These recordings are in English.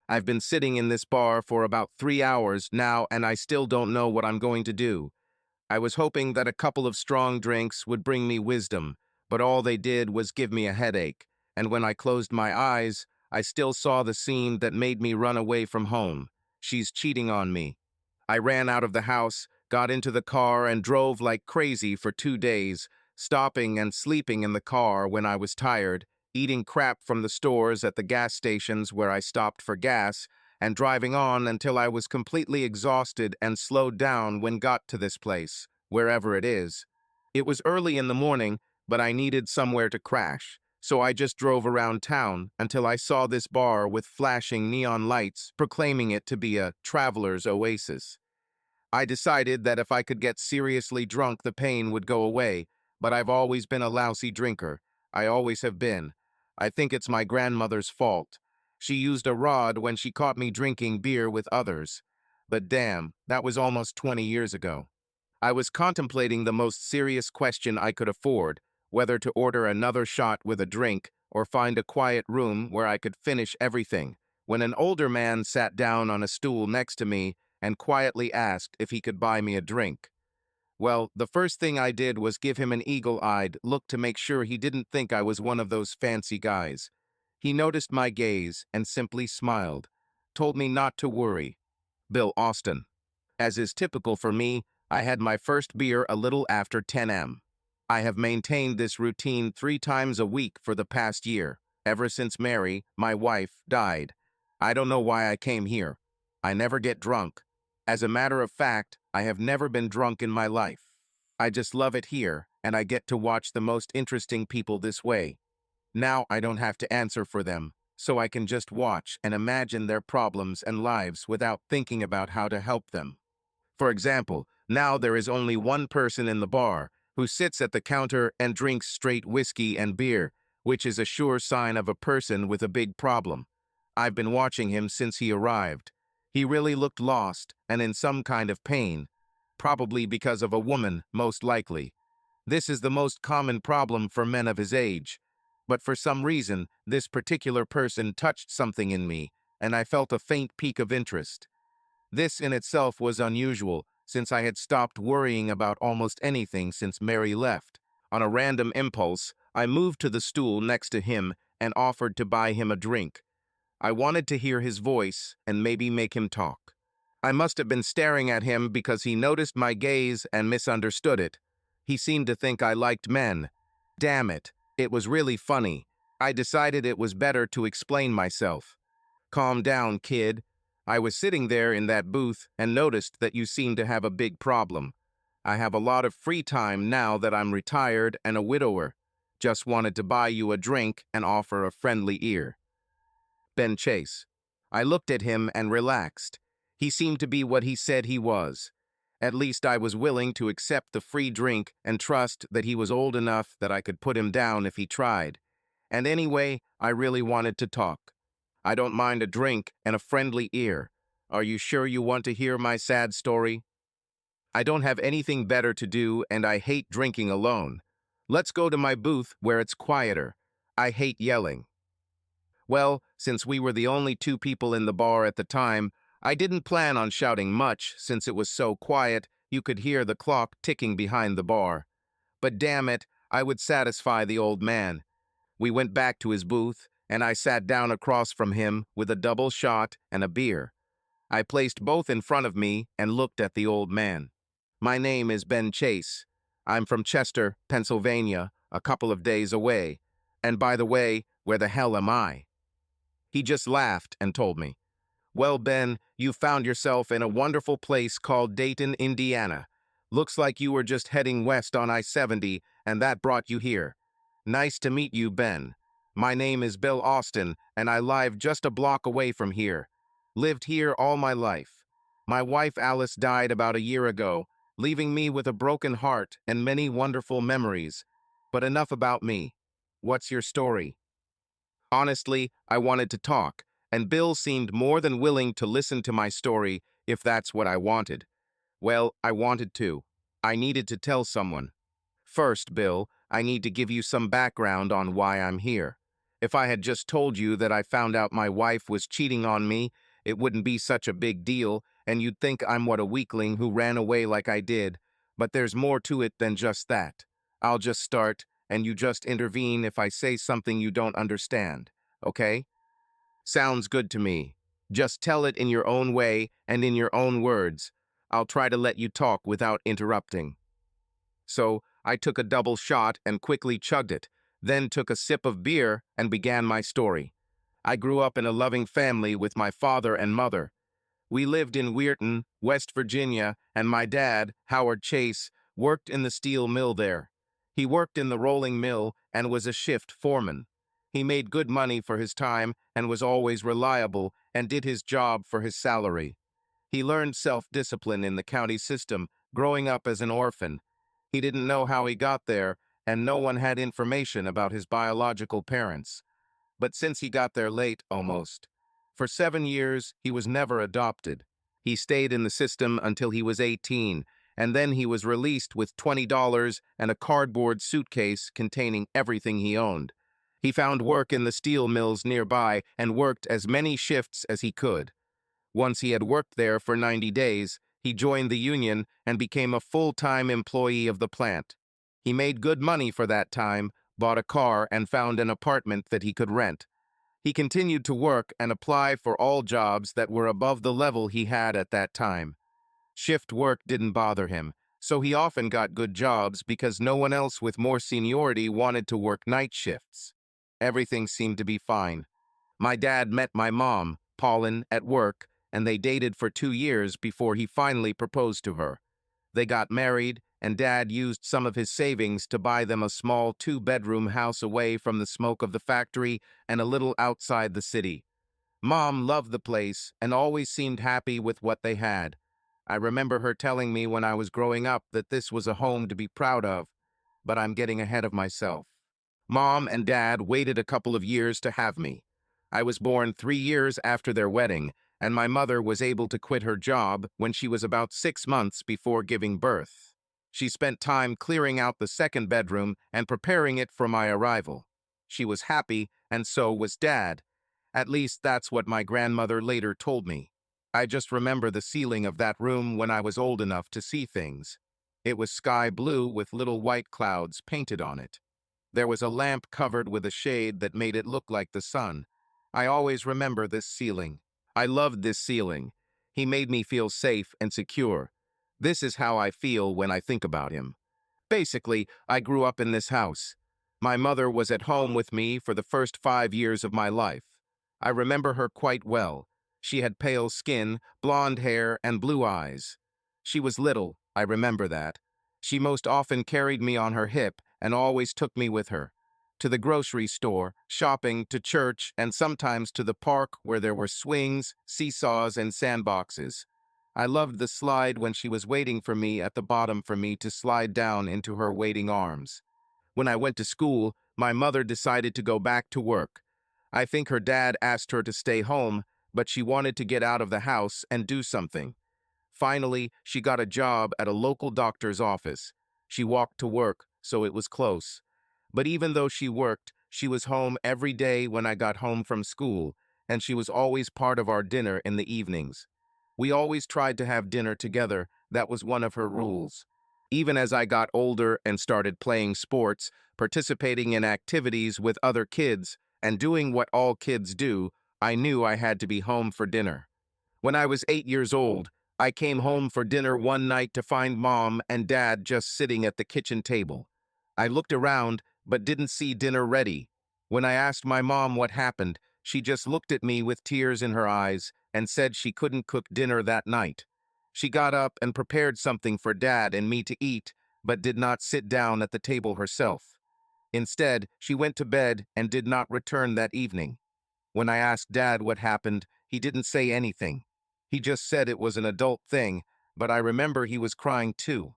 I've been sitting in this bar for about 3 hours now and I still don't know what I'm going to do. I was hoping that a couple of strong drinks would bring me wisdom, but all they did was give me a headache, and when I closed my eyes, I still saw the scene that made me run away from home. She's cheating on me. I ran out of the house, got into the car, and drove like crazy for 2 days, stopping and sleeping in the car when I was tired, eating crap from the stores at the gas stations where I stopped for gas, and driving on until I was completely exhausted and slowed down when got to this place, wherever it is. It was early in the morning, but I needed somewhere to crash, so I just drove around town until I saw this bar with flashing neon lights proclaiming it to be a traveler's oasis. I decided that if I could get seriously drunk, the pain would go away, but I've always been a lousy drinker. I always have been. I think it's my grandmother's fault. She used a rod when she caught me drinking beer with others. But damn, that was almost 20 years ago. I was contemplating the most serious question I could afford, whether to order another shot with a drink or find a quiet room where I could finish everything, when an older man sat down on a stool next to me and quietly asked if he could buy me a drink. Well, the first thing I did was give him an eagle-eyed look to make sure he didn't think I was one of those fancy guys. He noticed my gaze and simply smiled, told me not to worry. Bill Austin. As is typical for me, I had my first beer a little after 10 a.m. I have maintained this routine 3 times a week for the past year, ever since Mary, my wife, died. I don't know why I came here. I never get drunk. As a matter of fact, I have never been drunk in my life. I just love it here, and I get to watch the most interesting people this way. Now I don't have to answer for them, so I can just watch and imagine their problems and lives without thinking about how to help them. For example, now there is only one person in the bar who sits at the counter and drinks straight whiskey and beer, which is a sure sign of a person with a big problem. I've been watching him since he arrived. He really looked lost and in some kind of pain, probably because of a woman, most likely. This is the most common problem for men of his age. But for some reason, this particular person touched something in me, and I felt a faint pique of interest. This in itself was unusual, since I had stopped worrying about almost anything since Mary left. On a random impulse, I moved to the stool next to him and offered to buy him a drink. I wanted to hear his voice and maybe make him talk. I must have been staring at him because he noticed my gaze and misunderstood it. He seemed to think I liked men. Damn it, it was really funny. I decided it was better to explain myself. Calm down, kid. I was sitting there in that booth and noticed that you seem to have a big problem. I have a lot of free time now that I'm retired and a widower. Just wanted to buy you a drink and offer a friendly ear. Ben Chase. I looked at him and relaxed. He seemed to be what he said he was. At least I was willing to accept the free drink and trust that he was old enough that I could put him down if he tried. And anyway, I really wanted to talk. I don't mind a drink and a friendly ear. Are you sure you want to hear my sad story? I don't have anything better to do and I hate drinking alone. Let's go to my booth where it's quieter. I hate yelling. Well, since we were the only 2 people in the bar at the time, I didn't plan on shouting much since it was so quiet you could hear the clock ticking behind the bar. But damn it, I would satisfy the old man. We went back to his booth, and I sat down across from him with a double shot and a beer. I placed both in front of me and looked at the old man. My name is Ben Chase. I'm from Chester, Pennsylvania, a couple of days away. And by the way, where the hell am I? He just laughed and told me, "Well, Ben, you found yourself in a wonderful place called Dayton, Indiana. Looks like you were just heading west on I-70, and that brought you here. Nice to meet you, Ben. My name is Bill Austin, and I live just a block away from here. Lived here all my life. My wife Alice died about a year ago, leaving me with a broken heart and many wonderful memories. But enough about me. What's your story?" Honestly, I wanted to talk, and Bill seemed more than willing to listen to my story if that's what I wanted. Well, I wanted to. I needed to tell someone. First, Bill, I need to give you some background on why I'm here. If I had just told you that I found out my wife was cheating on me, it wouldn't be such a big deal, and you'd think I'm what a weakling who ran away like I did. But there's more to it than just that. I'll just start, and you just intervene if I say something you don't understand, okay? Sounds good to me. Just tell it in your own way and in your own words. I'll try to let you talk without interrupting. So I took a double shot and quickly chugged it, then took a sip of beer and began my story. I grew up in a loving family with my father and mother. We lived in Weirton, West Virginia, and my dad, Howard Chase, worked in the steel mill there. He worked in the rolling mill and was a shift foreman. He made good money for his time and was always reliable and did his job for his salary. He learned self-discipline in the county system, growing up as an orphan. He didn't know how he got there, and no one had information about his biological parents. But since he got there late, almost. For 7 years, he was never adopted. He stayed in the system until he was 18, and then he was released with $20 and a cardboard suitcase containing everything he owned. He found work in the steel mills nearby and worked as many shifts as he could. Once he had worked there for 90 days, he joined the union and became a full-time employee of the plant. He made good money for that time, bought a car, and found an apartment that he could rent. He continued to work and apply for all jobs that were above the level he had at that time. Shift work didn't bother him, so he often got good jobs because no one else with more seniority wanted to work night shifts. Everything seemed to be fine. My dad met my mom, Pauline, at work, and they dated for 2 years before he finally proposed to her. They got married, and Dad used some of his savings to buy them a small 2-bedroom house away from the smoke of the factory and a little outside the city. Mom loved the place and always seemed happy with what they had. I remember her telling me when I was growing up that this was a home to be proud of, but I'm getting ahead of myself. Mom and Dad waited a couple of years to have me. I was born 3 years after their wedding, and my mother was able to quit her job when she was about 6 months before giving birth. She spent time clearing out the second bedroom and preparing it for my arrival. She was happy, and so was Dad. At least that's what my grandmother later told me. I just remember the ceiling of that room when I was old enough to see things. It was sky blue with little white clouds painted on it. There was a lamp covered with a shade that made it look like the sun. I always remember this ceiling. I loved this ceiling. He made me feel safe and secure. This is how I feel when I think about him. Basically, I grew up in this house. My mother was at home with me for the first 5 years of my life. I remember her quite well. She had pale skin, blonde hair, and blue eyes. She was little, I remember that. She most often carried me on her hip and always took me with her. To the grocery store, shopping, to church, and sometimes to the park where there were swings, seesaws, and sandboxes. I loved the slide when she was waiting for me at the bottom for me to slide down into her waiting arms. When I went to school, my mother decided to go back to work. I think her dad asked her to stay home, but she wanted to get out of the house and do something. Finally, she got a job at a local doctor's office. She walked to work, so it was close. But even though she worked, she was home every day when I got home from school, and she was always part of our dinner in the evenings. We always tried to have dinner together. That was one of her rules. Even as I got older and started playing sports, participating in activities with other kids, and doing what all kids do, I knew I had to be home for dinner. When I was 8 years old, I came home for dinner one night to find Mom and Dad just sitting at the kitchen table. I looked around, but didn't see dinner ready. When I asked my mom what happened, she just looked at me with tears in her eyes and said she couldn't cook dinner that night. She got up and prepared something for Dad and me to eat, but did not sit down at the table herself. Instead, she went to bed and did not return that evening. When I asked Dad what happened, he didn't say anything. He just said it was an adult thing, but I remember he was crying too.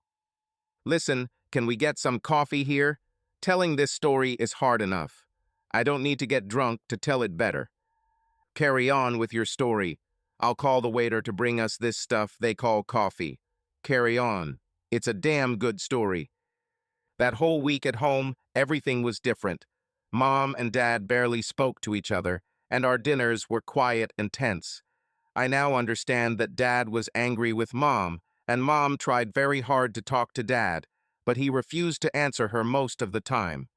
Listen, can we get some coffee here? Telling this story is hard enough. I don't need to get drunk to tell it better. Carry on with your story. I'll call the waiter to bring us this stuff they call coffee. Carry on. It's a damn good story. That whole week at home, everything was different. Mom and Dad barely spoke to each other, and our dinners were quiet and tense. I now understand that Dad was angry with Mom, and Mom tried very hard to talk to Dad, but he refused to answer her most of the time.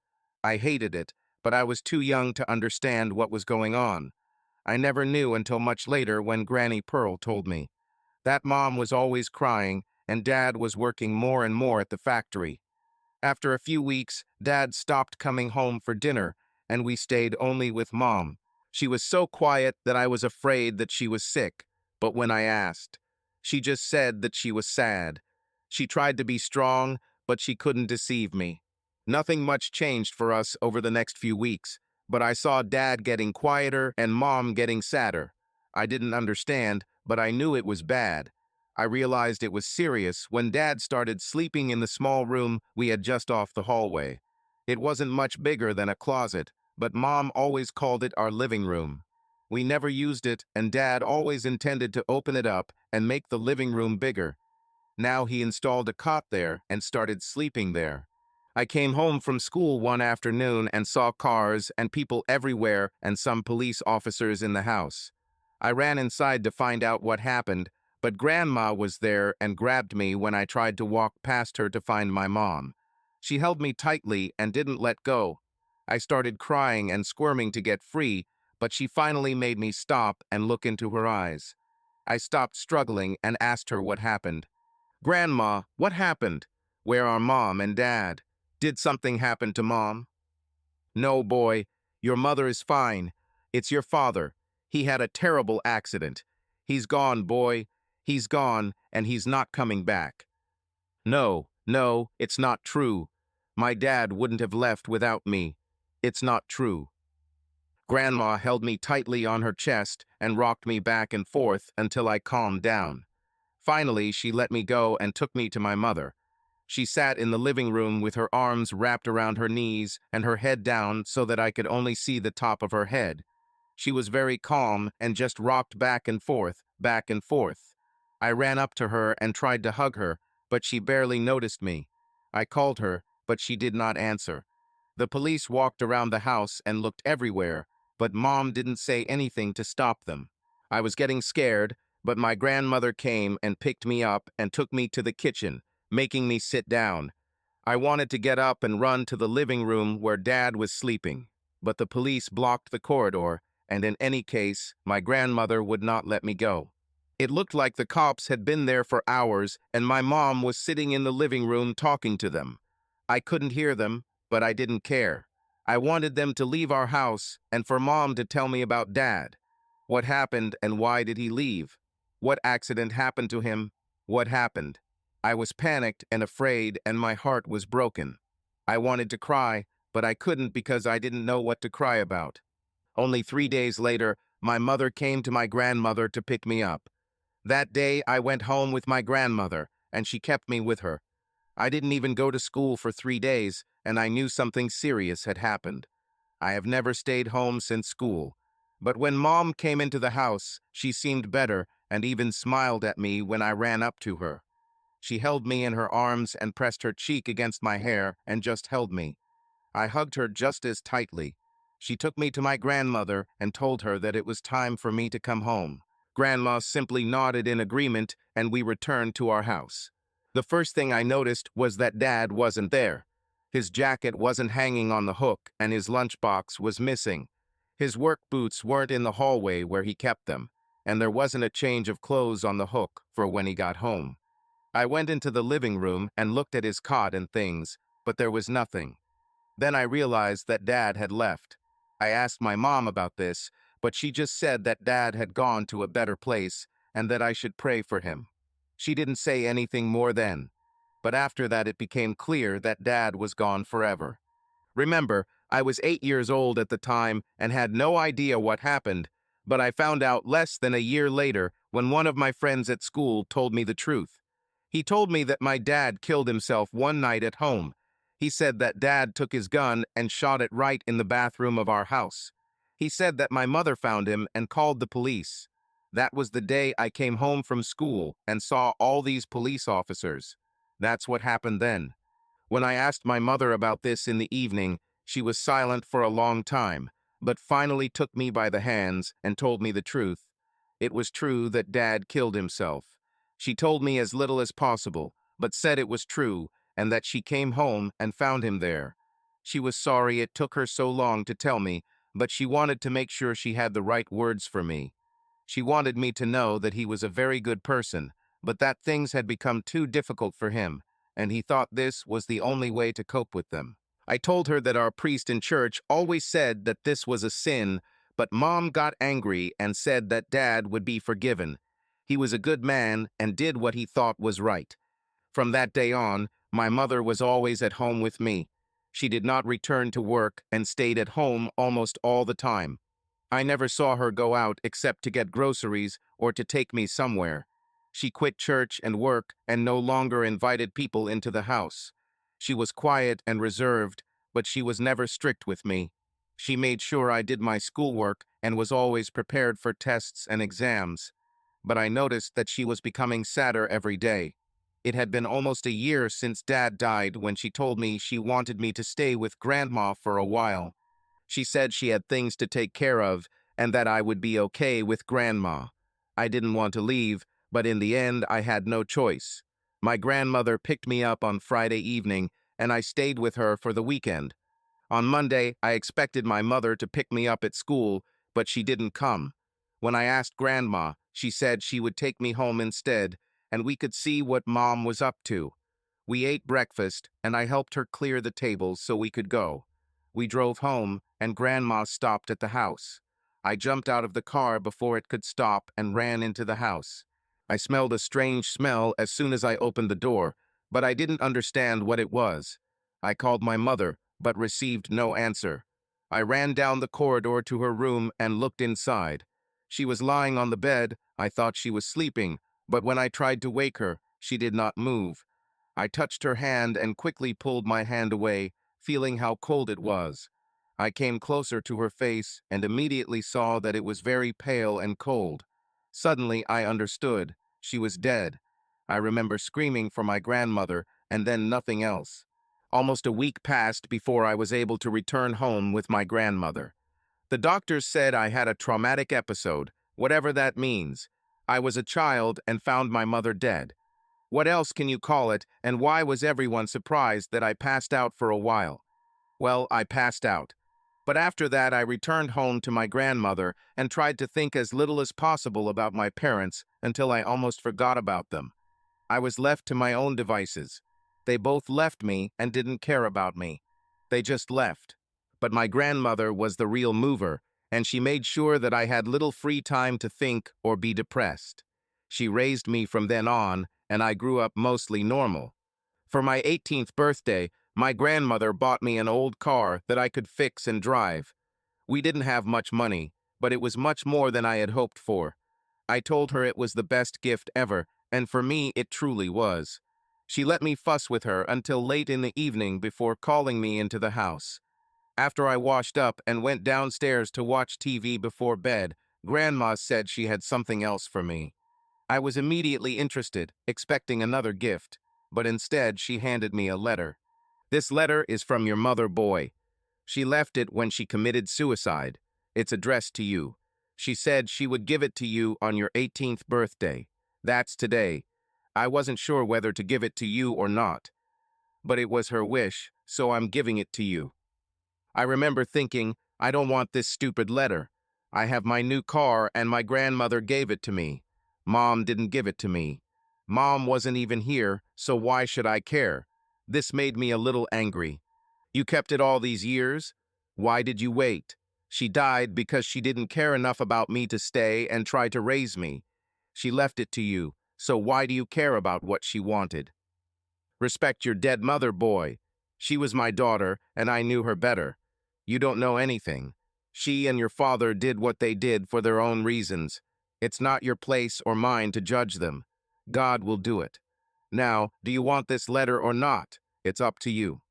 I hated it, but I was too young to understand what was going on. I never knew until much later when Granny Pearl told me. That Mom was always crying, and Dad was working more and more at the factory. After a few weeks, Dad stopped coming home for dinner, and we stayed only with Mom. She was so quiet that I was afraid that she was sick, but when I asked, she just said that she was sad. She tried to be strong, but she couldn't deceive me. Nothing much changed for us over the next few weeks, but I saw Dad getting quieter and Mom getting sadder. I didn't understand, but I knew it was bad. I realized it was serious when Dad started sleeping in the small room we had just off the hallway. It wasn't much bigger than a closet, but Mom always called it our living room. We never used it, and Dad always intended to open it up and make the living room bigger. Now he installed a cot there and started sleeping there. I came home from school one afternoon and saw cars and people everywhere and some police officers in the house. I ran inside to find out what happened, but Grandma was there and grabbed me when I tried to walk past her to find my mom. She held me tightly and didn't let go. I started crying and squirming to get free, but she finally made me stop and look into her eyes. I stopped struggling and asked her what happened. "Grandma, what happened? Where are Mom and Dad? Did something happen to Mom?" "No, boy. Your mother is fine. It's your father. He had a terrible accident. He's gone, boy. He's gone, and he's not coming back." "No, no, it's not true. My dad wouldn't have left without me. It's not true." Grandma held me tightly on her chest and rocked me back and forth until I calmed down. Finally, she let me go and took me to my mother. She sat in the living room with her arms wrapped around her knees and her head down so that I could only see the top of her head. She was very calm and just rocked back and forth, back and forth. I ran up to her and tried to hug her, but she barely noticed me. I called her, but she did not answer. The police walked around the house and looked everywhere, but Mom didn't say anything to stop them. I was getting scared, but my grandmother came and picked me up and took me to the kitchen, making me sit down. I wanted to get up and run to the living room where Dad was sleeping, but the police blocked the corridor, and in any case, my grandmother would not let me go. It looked like the cops had been there for hours, and my mom was sitting in the living room talking to them. I couldn't hear them, but I didn't care. I wanted them to leave our house and for Mom to tell me about Dad. What happened and why did he leave? What accident happened to him? What happened? I was panicked and afraid, and my heart was broken. I wanted to cry, but I couldn't because I didn't know what to cry about. Only 3 days later, my mother came to my grandmother to pick me up. That day, I went home with my grandmother, and she kept me with her. I didn't even go to school for 3 days, and I knew something serious had happened. I have never stayed home since school. But when Mom came into the house, she seemed better and even smiled at me when I ran up to her. She held me in her arms and pressed her cheek against my hair and just held me. I hugged her just as tightly. She took me to my grandmother and told her that it was time for me to come home. Grandma simply nodded in agreement, and we returned to our house. The first thing I noticed was that Dad wasn't there. His jacket wasn't hanging on the hook, and his lunchbox was missing. His work boots weren't in the hallway where he kept them, and there wasn't a change of clothes on the hook for when he got home. I went into the living room and looked at his cot and things, but there was nothing. Then I realized that Dad had left. I asked my mom about this, but she just said that Dad had gone to a better place and that I should pray for him. She didn't say anything more then, but after that it became clear that Dad was gone forever. Remember, I was 8 years old at the time and had no idea what happened, but I found out less than a year later when one of my friends at school told me the truth. He told me that my dad killed himself one night at home. He said that Dad took his gun and shot it right in the bathroom of our house. He said that my mother found him and called the police. That was the day I came home from school and saw all these police officers. That's what happened then. When I asked my mother about this in the evening, She was silent for a long time, but finally took me by the hands and told me the truth. It was true that Dad killed himself. She told me as little as possible, but said it was true and that she came home and found him there. She was sorry it took her so long to tell me, but she wanted to make sure she had the right words for me. She wanted me to know that he was a very good person, but that things had become too difficult for him, and he thought this was the only way to cope with them. I told her that our priest in church always said that this was a sin, but Mom got angry and said that Dad would be forgiven. He was a good man and did what he thought was right. From that day on, my mother was always at home with me. She did not return to work and stayed at home almost all the time. I never saw her go out except to get groceries or to take me somewhere. She quit church and work and no longer invited people into the house. She was quiet and reserved, but she was never strict with me. She made sure I did my schoolwork and was always prepared for tests and exams. But I noticed that she was becoming sadder every day. It had been almost a year since Dad died when she told me she wanted me to stay with Grandma for a while. She said she had things to take care of and that I would be okay with Grandma. I didn't want to leave, but in the end I had no choice. My grandmother picked me up on Friday evening and I stayed with her for the weekend. On Monday, I expected my mother to pick me up at school, but she didn't come. When I asked Grandma, she said she would take me home instead, and we could see what Mom was up to. We ate breakfast, and I helped her clear the tables so we could go. We drove home, and Grandma stopped at the house. I jumped out of the car before it could stop and ran into the house. I smelled a strange smell as soon as I opened the door, but I didn't understand what it was. I called my mother, but received no answer. I ran down the corridor to her room and looked inside. She was lying on the bed. I thought she was sleeping, but when I tried to wake her, she did not move. I touched her hand and quickly pulled my hand away, feeling how cold it was. I came closer to her face and immediately saw that it was very pale and cold. Suddenly, I understood. She was dead. I remember screaming for my grandmother and then nothing else. Almost a week passed before I was able to return home with my grandmother. The doctors said I had a traumatic episode, whatever that means. I was a child and found my mother dead. What else can you call it, and why was everyone surprised that I passed out for a while? Well, I passed out. But after that, I returned home to my grandmother and tried to think as little as possible about my parents until I almost forgot about them. I was left to my own devices. They both left me and didn't care about me. They just left. But my grandmother was the real mover, and she made sure that I had little free time to think or be depressed. She raised me from then on, and I grew up mostly normal. For my 18th birthday, my grandmother bought me an old car that I could fix and drive. We didn't have much money, but it was much more than I had hoped for. I told her it was the best gift ever, and for me it truly was. She let me fuss with her until late in the evening before calling me into the house. After I washed up and went downstairs to watch TV before bed, Grandma said she had something else for me. I was immediately interested, expecting another gift, but instead she handed me a letter. This letter is from your mother, boy. She left it when she committed suicide. It's addressed to you. She said she would give it to you on your 18th birthday. That's today. I wasn't sure whether to give it to you or not, but it was her wish, so I'm giving it to you. I remember thinking, I don't want this stupid letter. I have my new car and my grandmother gave it to me. Mom didn't give it to me. Mom wasn't even here, so why should I care? This made me a little angry. You kept it all these years? Why did you wait? She died because she didn't care enough about me to stay and try to raise me. She left it to you, so why do you care about what she wanted? Respect your dead mother, boy. She was my daughter, and I knew her better. You don't know anything. She and your father did what they did for their own reasons. It's not your place or mine to judge them. God will do it. Now, do you want this letter or not? It's up to you.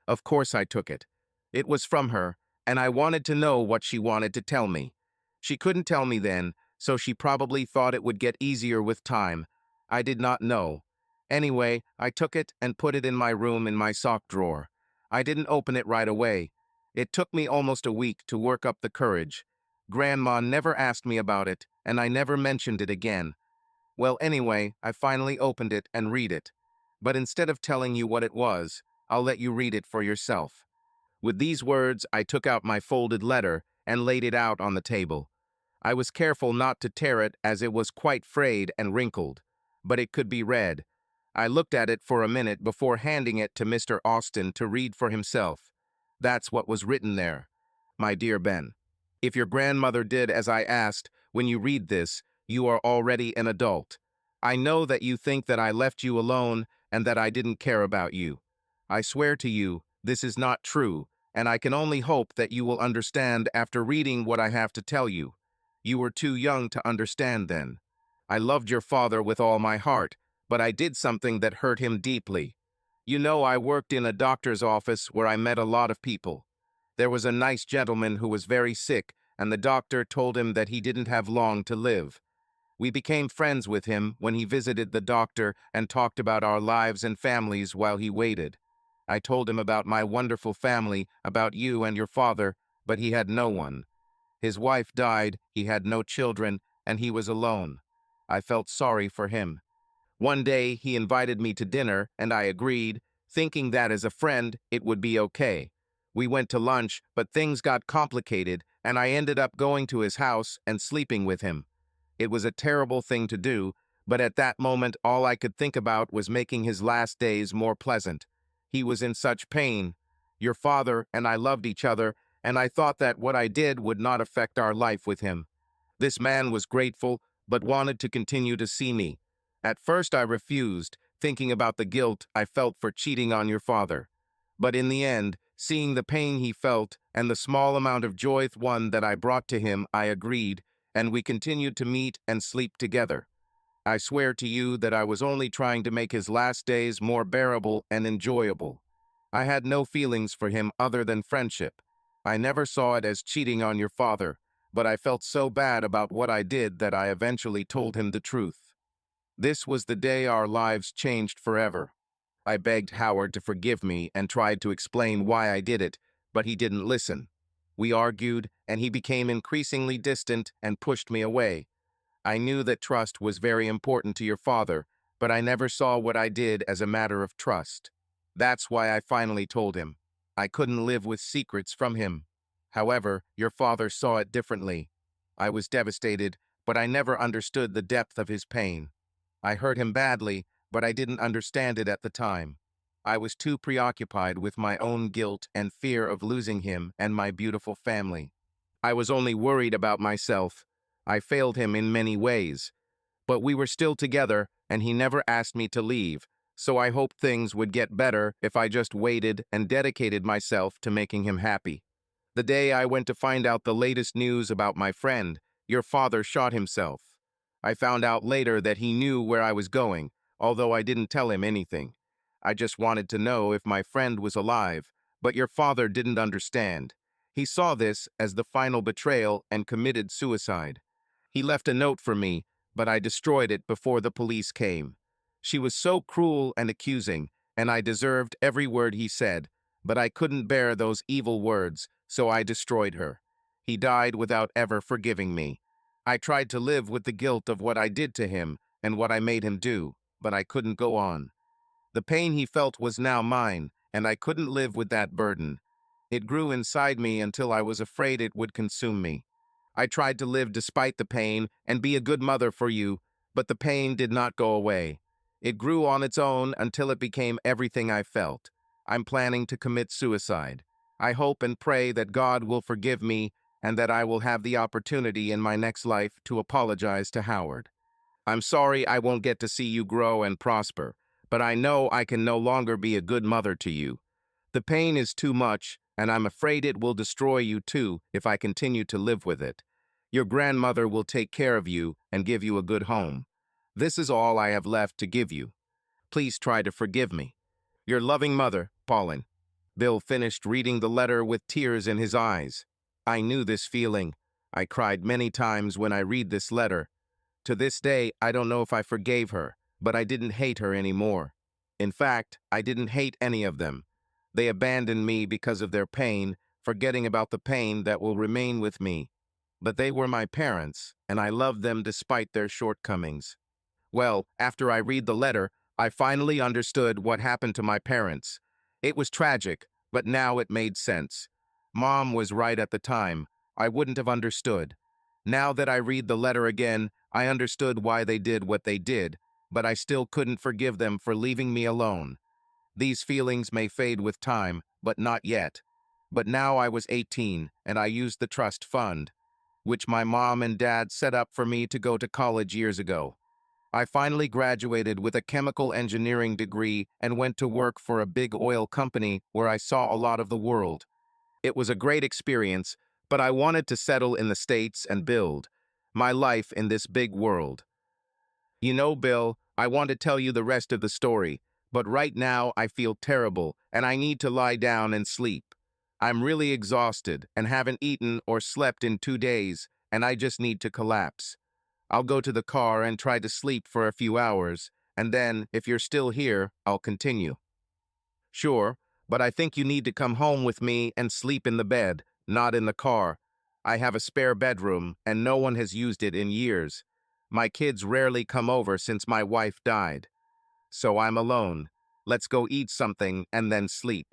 Of course I took it. It was from her, and I wanted to know what she wanted to tell me. She couldn't tell me then, so she probably thought it would get easier with time. I did not know. Anyway, I took it and put it in my room in my sock drawer. I didn't open it right away. It took me almost a week to work up the courage. Grandma never asked me about it, and I never mentioned it again. Well, anyway, I finally opened it and read it. But instead of telling you what it was, I'll let you read it for yourself. With these words, I took out my folded letter and laid it out on the table. I was careful not to tear it as it was quite frayed and wrinkled, but it could be read. I looked at it for a minute before handing it to Mr. Austin to read for himself. That's what was written there. My dear Ben, if your grandmother did as I asked, when you read this, you are already an adult. I know that you think that I left you alone and that I didn't care about you. I swear to you, this is not true, and I can only hope that you will understand after reading what I have to tell you. You were too young to understand then. I loved your father with all my heart, but I did something that hurt him deeply. You know, I worked in a doctor's office where I met a lot of people. There was a nice gentleman who was very sick, and the doctor told him that he didn't have long to live. We became friends with him when he visited the doctor and talked about our lives and families while he waited. I told him about my wonderful family, about you and your father, but he had no one. His wife died, he had no children, and he was alone. I felt sorry for him. One day he invited me to dinner, and I agreed, thinking that as a friend it would be okay. We went to lunch, but things got complicated, and I ended up going to his house and sleeping with him. It was a terrible thing to do, but at that moment all I could think about was making his last days more pleasant. He was in such pain. Your father and I loved each other, and I thought that what I did would not affect our life with him. This man was grateful, but wanted to continue to see me. At first I refused, thinking about the guilt I felt for cheating on your father. But in the end, seeing the pain he felt and the small amount of joy that I brought to him, I agreed, and we continued to meet and sleep together. I swear to you that I was only trying to make his last days more bearable and enjoyable. I had no feelings for him other than friendship. I never saw it as cheating on your father, but I felt so bad about what I did that I eventually told him the truth. This was the day our lives changed forever. I begged Howard to forgive me and tried to explain why I did it, but he didn't listen. We argued, and he became increasingly distant and pushed me away. I knew that trust was very important to your father, but I never saw what I did as a matter of trust. That's why I finally told him. I couldn't live with secrets from him. However, your father saw it differently. I was devastated, but I never understood the depth of his pain. I hurt him badly, but I didn't understand it at the time. I was too preoccupied with my own guilt and fear of losing him and my beautiful family. I was only worried about myself. I failed him in many ways. But we were still together, and he never asked me to leave, so I hoped things would get better if I just waited and dedicated myself to making him happy. The day I went to find out the latest news about my friend, your father shot himself. I found out later that he knew where I was going, although I didn't tell him anything. I just wanted to know if my friend was alive, but your father didn't understand. He saw this as the final betrayal and committed suicide. He left a note for me, but I destroyed it before the police came. She was so cruel and accusing, and I deserved every word he said, but I couldn't bear those evil words, so I destroyed her. He died without ever forgiving me. I tried to live with the guilt of what I did to him and what I made him do, but I couldn't go on. The pain he felt was now mine, and I couldn't live with that burden. It grew inside me until I was afraid it would consume me. I tried to live despite the pain and be a good mother for you, but the pain did not go away. It grew on its own until it became everything I felt. I'm planning to commit suicide. I hope and pray that God will forgive me and that I will have the opportunity in my next life to apologize to Howard. I'm sorry I won't get to see you grow and prosper, but I know I can no longer be a good mother to you. The pain is too much, and I'm afraid it will destroy you too if I continue to live with it. Your grandmother will take care of you and give you a good home. This is all I have left to give you. Please try to forgive me. Your loving mother, Pauline. Bill finished reading the letter with tears in his eyes. I knew this feeling. I cried many times when I read this letter. To this day, I don't know if I forgave her, but I didn't hate her anymore. In fact, I didn't hate any of them. They abandoned me because of their pain, forgetting about the pain that will remain with me. But they were my parents, and I loved them despite their shortcomings. Well, after I read the letter, I finally understood what happened to my parents. It was tragic, but now it made sense. Mom was right at the time. I wouldn't have understood. Now that I read the letter again, I understood why they did what they did, but I still couldn't forgive them for leaving me alone. These feelings may fade with time, but not yet. But now I was 18, and I used the trust fund, which my mom and dad set up for me to go to college years ago. I finally graduated with a chemical engineering degree and went to work for a big oil company where I saw a lot of the world. It was a great experience, but I wanted to settle in the States and build my life in this big world. You know, Bill, I want to tell you the rest of the story, but right now I feel terrible and I need to lie down and sleep. I'm really exhausted and haven't eaten or slept in 2 days, and I just need to collapse. I'll go to the car and try to sleep for a few hours, and then, if you're still here, I'll continue. Sure, but I think you need to come home with me and sleep in the bed, not in the car. I have a spare bedroom, and no one has used it in years. My kids rarely come over since my wife died. So I'm alone. Let's go eat something and then sleep.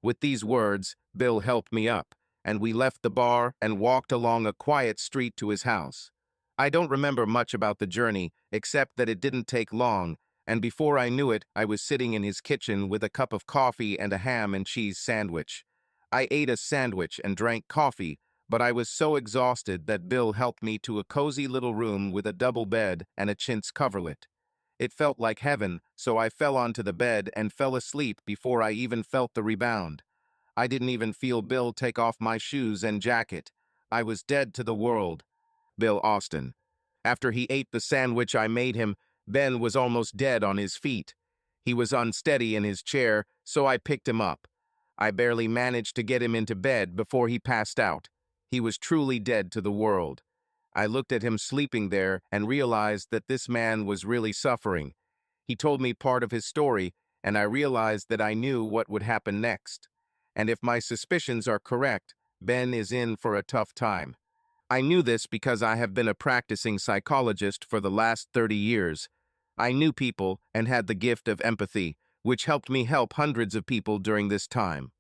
With these words, Bill helped me up, and we left the bar and walked along a quiet street to his house. I don't remember much about the journey, except that it didn't take long, and before I knew it, I was sitting in his kitchen with a cup of coffee and a ham and cheese sandwich. I ate a sandwich and drank coffee, but I was so exhausted that Bill helped me to a cozy little room with a double bed and a chintz coverlet. It felt like heaven, so I fell onto the bed and fell asleep before I even felt the rebound. I didn't even feel Bill take off my shoes and jacket. I was dead to the world. Bill Austin. After he ate the sandwich I made him, Ben was almost dead on his feet. He was unsteady in his chair, so I picked him up. I barely managed to get him into bed before he passed out. He was truly dead to the world. I looked at him sleeping there and realized that this man was really suffering. He told me part of his story, and I realized that I knew what would happen next. And if my suspicions are correct, Ben is in for a tough time. I knew this because I have been a practicing psychologist for the last 30 years. I knew people and had the gift of empathy, which helped me help hundreds of people during this time.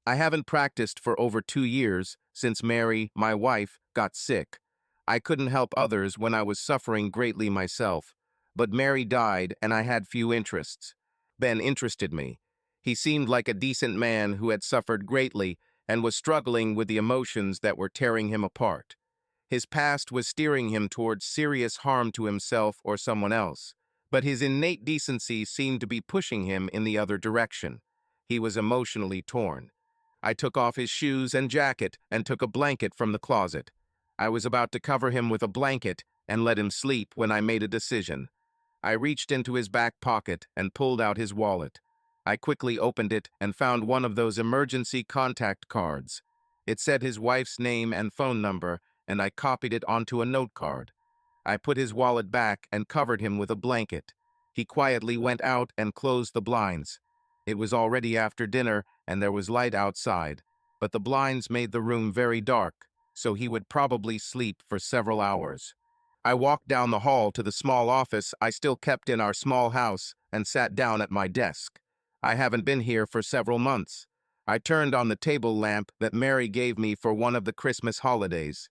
I haven't practiced for over 2 years since Mary, my wife, got sick. I couldn't help others when I was suffering greatly myself. But Mary died and I had few interests. Ben interested me. He seemed like a decent man who had suffered greatly and was struggling with the emotions that were tearing him apart. His past was steering him towards serious harm to himself or someone else, but his innate decency seemed to be pushing him in the other direction. He was emotionally torn. I took off his shoes and jacket and took a blanket from the closet. I was about to cover him with a blanket and let him sleep when I made a decision. I reached into his back pocket and pulled out his wallet. I quickly opened it and found one of those emergency contact cards. It said his wife's name and phone number, and I copied it onto a note card. I put his wallet back and covered him with a blanket. He quietly went out and closed the blinds. It was already after dinner, and there was light outside, but the blinds made the room very dark, so he would probably sleep for several hours. I walked down the hall to the small office I still kept in our small house and sat down at my desk. I haven't been here for several months. I turned on the table lamp that Mary gave me for one of the Christmas holidays.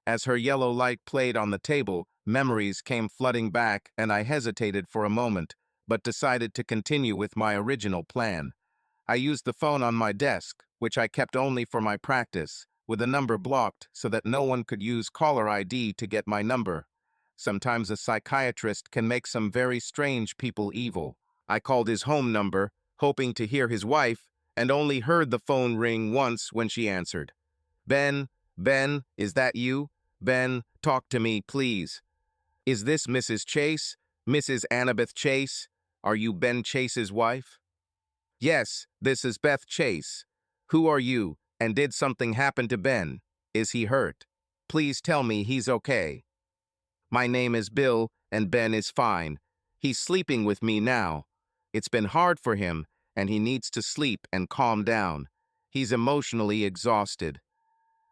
As her yellow light played on the table, memories came flooding back and I hesitated for a moment, but decided to continue with my original plan. I used the phone on my desk, which I kept only for my practice, with a number blocked so that no one could use caller ID to get my number. Sometimes a psychiatrist can make some very strange people evil. I called his home number, hoping to hear his wife, and only heard the phone ring once when she answered. Ben, is that you? Ben, talk to me, please. Is this Mrs. Chase? Mrs. Annabeth Chase? Are you Ben Chase's wife? Yes, this is Beth Chase. Who are you, and did something happen to Ben? Is he hurt? Please tell me he's okay. My name is Bill, and Ben is fine. He's sleeping with me now. It's been hard for him, and he needs to sleep and calm down. He's emotionally exhausted.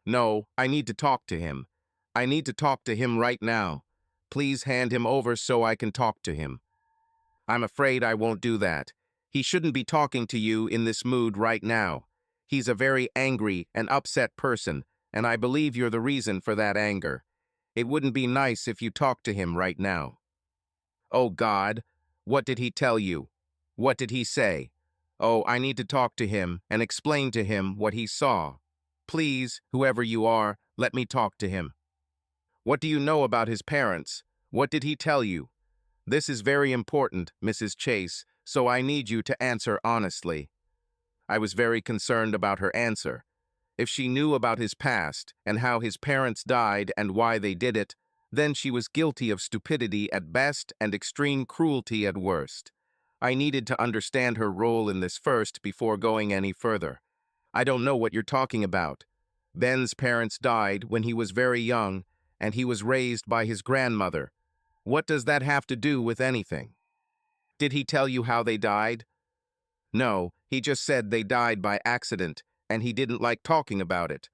No, I need to talk to him. I need to talk to him right now. Please hand him over so I can talk to him. I'm afraid I won't do that. He shouldn't be talking to you in this mood right now. He's a very angry and upset person, and I believe you're the reason for that anger. It wouldn't be nice if you talked to him right now. Oh God, what did he tell you? What did he say? Oh, I need to talk to him and explain to him what he saw. Please, whoever you are, let me talk to him. What do you know about his parents? What did he tell you? This is very important, Mrs. Chase, so I need you to answer honestly. I was very concerned about her answer. If she knew about his past and how his parents died and why they did it, then she was guilty of stupidity at best and extreme cruelty at worst. I needed to understand her role in this first before going any further. I don't know what you're talking about. Ben's parents died when he was very young, and he was raised by his grandmother. What does that have to do with anything? Did he tell you how they died? No, he just said they died by accident, and he didn't like talking about it.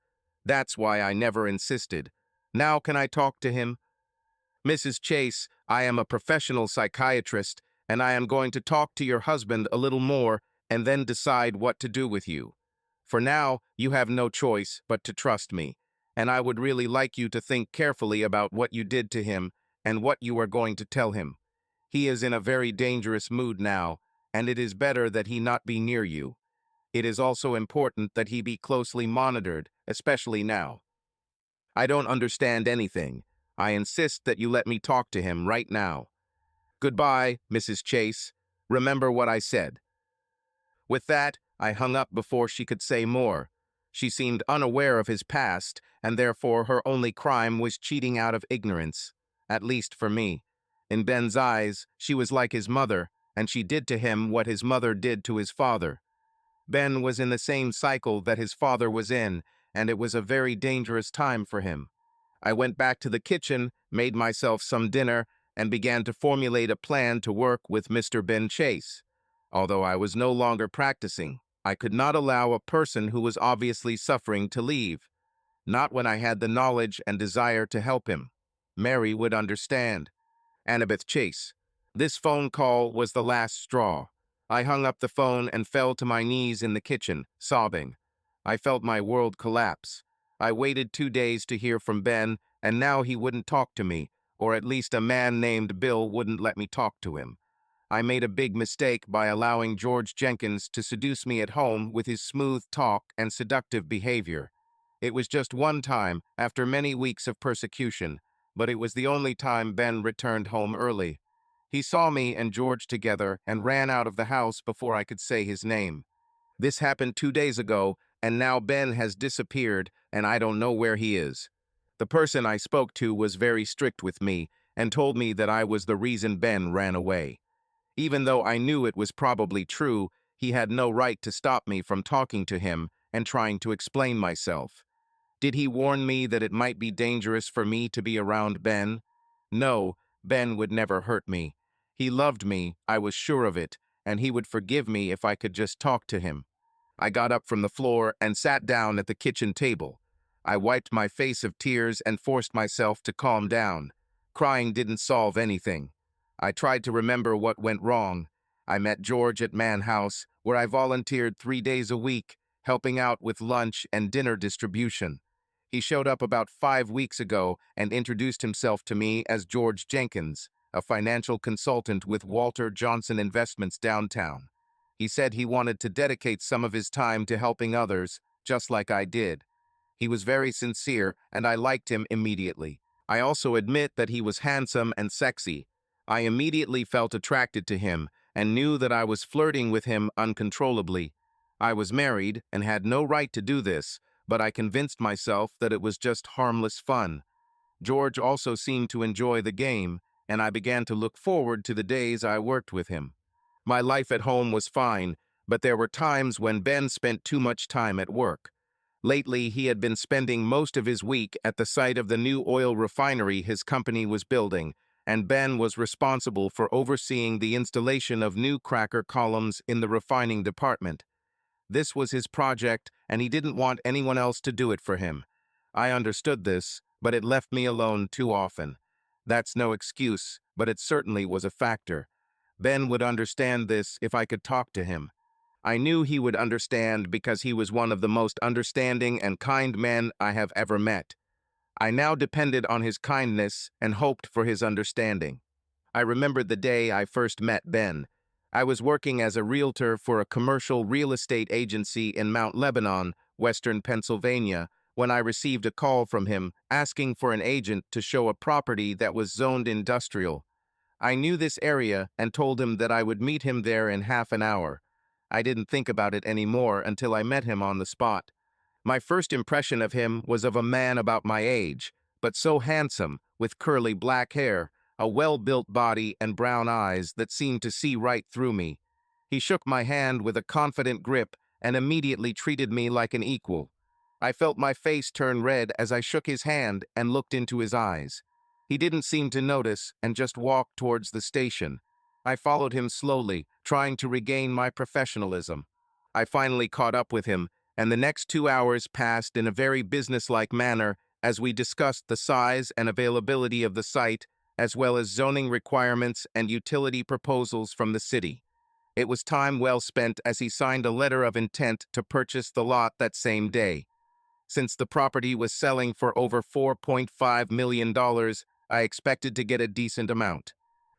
That's why I never insisted. Now can I talk to him? Mrs. Chase, I am a professional psychiatrist, and I am going to talk to your husband a little more and then decide what to do with you. For now, you have no choice but to trust me, and I would really like you to think carefully about what you did to him and what you are going to tell him. He is in a very dangerous mood now, and it is better that he not be near you. It is also important that he be closely monitored, especially now. I don't understand anything. I insist that you let me talk to him right now. Goodbye, Mrs. Chase. Remember what I said. With that, I hung up before she could say more. She seemed unaware of his past, and therefore her only crime was cheating out of ignorance, at least for me. In Ben's eyes, she was like his mother, and she did to him what his mother did to his father. Ben was in the same cycle that his father was in, and it was a very dangerous time for him. I went back to the kitchen, made myself some dinner, and began to formulate a plan to work with Mr. Ben Chase. Although I was no longer practicing, I could not allow a person who was obviously suffering to leave. Not when I had the knowledge and desire to help him. Mary would understand. Annabeth Chase. This phone call was the last straw. I hung up the phone and fell to my knees in the kitchen, sobbing. I felt my world collapse. I waited 2 days to hear from Ben, and now he wouldn't talk to me, or at least a man named Bill wouldn't let me talk to him. I made a big mistake by allowing George Jenkins to seduce me at home with his smooth talk and seductive behavior. It was just one time, after many weeks of persecution, but it was the only time Ben returned home early. He saw me and George together and ran out of the house before I could say his name. This happened 2 days ago, and now Ben has disappeared, and I don't know where he is. The person I spoke to was very strict with me and told me that I was the reason Ben ran away. Even though I knew it was probably true, he had no right to stop me from talking to him and trying to explain myself. Did he warn me that it might be dangerous for me to be around Ben? No, Ben would never hurt me. He loved me, I was sure of it, and he would forgive me if I could just talk to him. I got up from the floor and sat down at the kitchen table. I wiped my face of tears and forced myself to calm down. Crying didn't solve anything. I tried to remember what went wrong. I met George at Mann House, where I volunteered 3 days a week, helping out with lunch and dinner distribution. He showed up about 5 weeks ago and introduced himself to me as George Jenkins, a financial consultant with Walter Johnson Investments downtown. He said he wanted to dedicate some of his time to helping others, just like I did. He was very sincere, and I liked him immediately. I also admit that he was handsome and sexy. I immediately felt attracted to him and knew that I was flirting with him uncontrollably. I was married and had no right to do this, but I convinced myself that it was just harmless fun. George also seemed to enjoy the game, and I began to look forward to the days I worked with him. My life at home was fine, but there were times when Ben spent too much time at work. Lately, he had been spending most of his week at the site of the new oil refinery his company was building, and Ben was responsible for overseeing the installation of new cracker columns in the refining department. This was his project, and he didn't want anyone else to do it for him. I understood this, but it left me alone too often. That's no excuse, but it certainly was a factor. Ben would understand this if I could talk to him. I knew he would understand because he was one of the most understanding and kind men I have ever met. I now depended on his kindness and hoped for his understanding. I remembered the day I first met Ben. I was working as a realtor for a commercial real estate agency in Mount Lebanon, western Pennsylvania, when I received a call from him asking for an agent to show a property that was zoned industrial. I knew this area and told him that I would meet him there in half an hour. I didn't think about it anymore until I met him on the spot. My first impression of him was of a man about my age, but so handsome, with curly black hair, a well-built body and brown eyes that seemed to see right through me. He shook my hand with a confident grip and immediately treated me like an equal. I felt my face turn red as I shook his hand and looked into his eyes. He didn't seem to notice and just walked towards the station. I followed him slowly, trying to regain my professionalism. I finally caught up with him, and the next 2 hours passed in a very businesslike manner as we discussed the size and availability of the site, as well as zoning requirements and utility proposals from the city. It was time well spent as he signed a letter of intent to purchase the lot that same day. Since the property was selling for over $4.5 million, I expected to get a decent amount.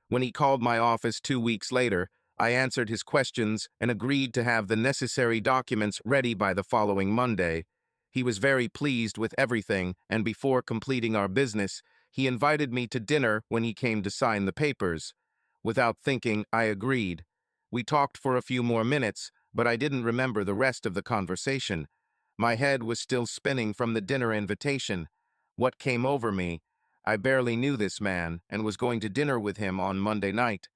When he called my office 2 weeks later, I answered his questions and agreed to have the necessary documents ready by the following Monday. He was very pleased with everything, and before completing our business, he invited me to dinner when he came to sign the papers. Without thinking, I agreed. We talked for a few more minutes, but I didn't remember the rest of the conversation. My head was still spinning from the dinner invitation. What came over me? I barely knew this man and was going to dinner with him on Monday night.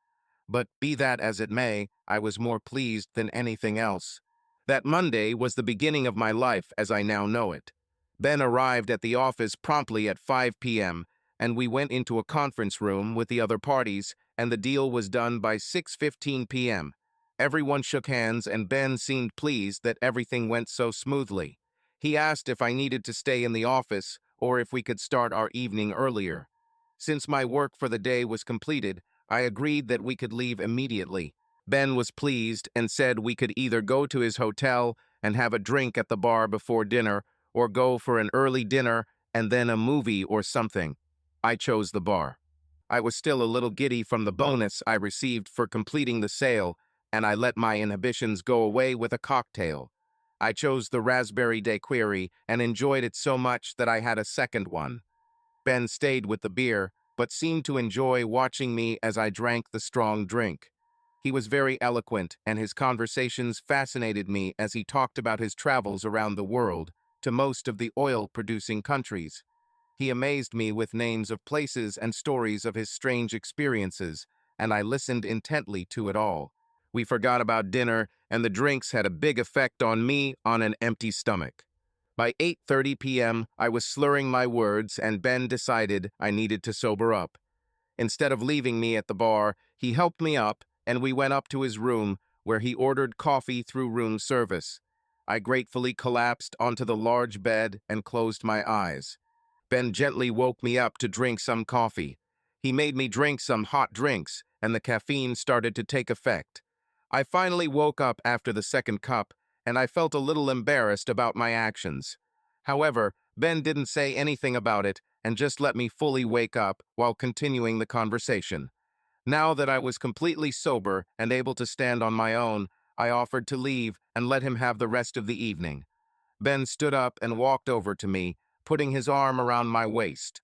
But be that as it may, I was more pleased than anything else. That Monday was the beginning of my life as I now know it. Ben arrived at the office promptly at 5 p.m., and we went into a conference room with the other parties, and the deal was done by 6:15 p.m. Everyone shook hands, and Ben seemed pleased that everything went so smoothly. He asked if I needed to stay in the office or if we could start our evening earlier. Since my work for the day was completed, I agreed that we could leave immediately. Ben was pleased and said we could either go to his hotel and have a drink at the bar before dinner or go for an early dinner and then a movie or something. I chose the bar. I was still a little giddy from the bonus I received for completing the sale, and I let my inhibitions go away with a cocktail. I chose the raspberry daiquiri and enjoyed it so much that I had a second one. Ben stayed with the beer, but seemed to enjoy watching me as I drank the strong drink. He was very eloquent, and his conversations fascinated me as he talked about his travels around the world, to most of the oil-producing countries. He amazed me with names of places and stories of his strange experiences, and I listened intently to it all. We forgot about dinner, and the drinks had a big effect on me on an empty stomach. By 8:30 p.m., I was slurring my words, and Ben decided I needed to sober up. Instead of leaving me at the bar, he helped me up, and we went up to his room, where he ordered coffee through room service. I gratefully collapsed onto the large bed and closed my eyes. Ben gently woke me up to drink some coffee. He made me drink some hot drinks, and the caffeine started to take effect. I finally woke up after the second cup, and I felt a little embarrassed about my actions. However, Ben didn't say anything about it and just let me fully wake up while continuing the conversation. Now that I was completely sober and able to stand on my own, I offered to leave and let him have the rest of the evening. Ben stood up and walked over to me, putting his arm around my waist.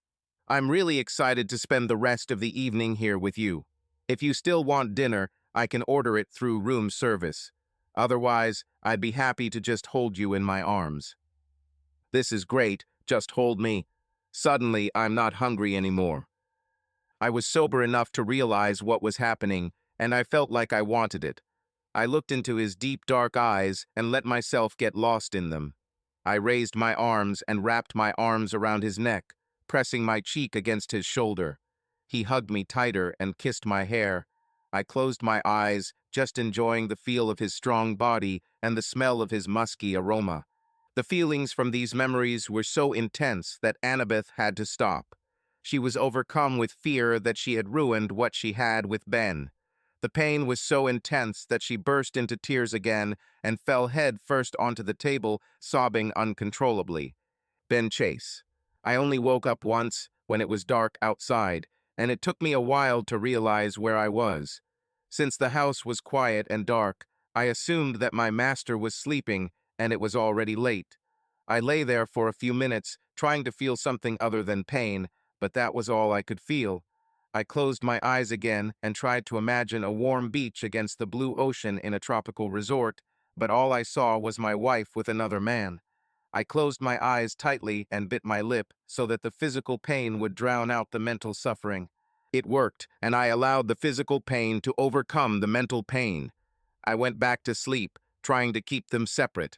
"I'm really excited to spend the rest of the evening here with you. If you still want dinner, I can order it through room service. Otherwise, I'd be happy to just hold you in my arms." "This is great, just hold me. Suddenly, I'm not hungry anymore." I was sober enough to realize what was happening, and I felt like I wanted it. I looked into his deep, dark eyes and let myself get lost in them. I raised my arms and wrapped my arms around his neck, pressing my cheek against his shoulder. He hugged me tighter and kissed my hair. I closed my eyes, just enjoying the feel of his strong body and the smell of his musky aroma. The feelings from these memories were so intense that Annabeth had to stop. She was overcome with fear that she had ruined what she had with Ben. The pain was so intense that she burst into tears again and fell head first onto the table, sobbing uncontrollably. Ben Chase. I only woke up once, when it was dark outside, and it took me a while to realize where I was. Since the house was quiet and dark, I assumed that my master was sleeping, and it was already late. I lay there for a few minutes, trying to feel something other than pain, but that was all I could feel. I closed my eyes again and tried to imagine a warm beach against the blue ocean in a tropical resort, but all I saw was my wife with another man. I closed my eyes tightly and bit my lip so that the physical pain would drown out the mental suffering. It worked, and I allowed the physical pain to overcome the mental pain. I went back to sleep, trying to keep them separate.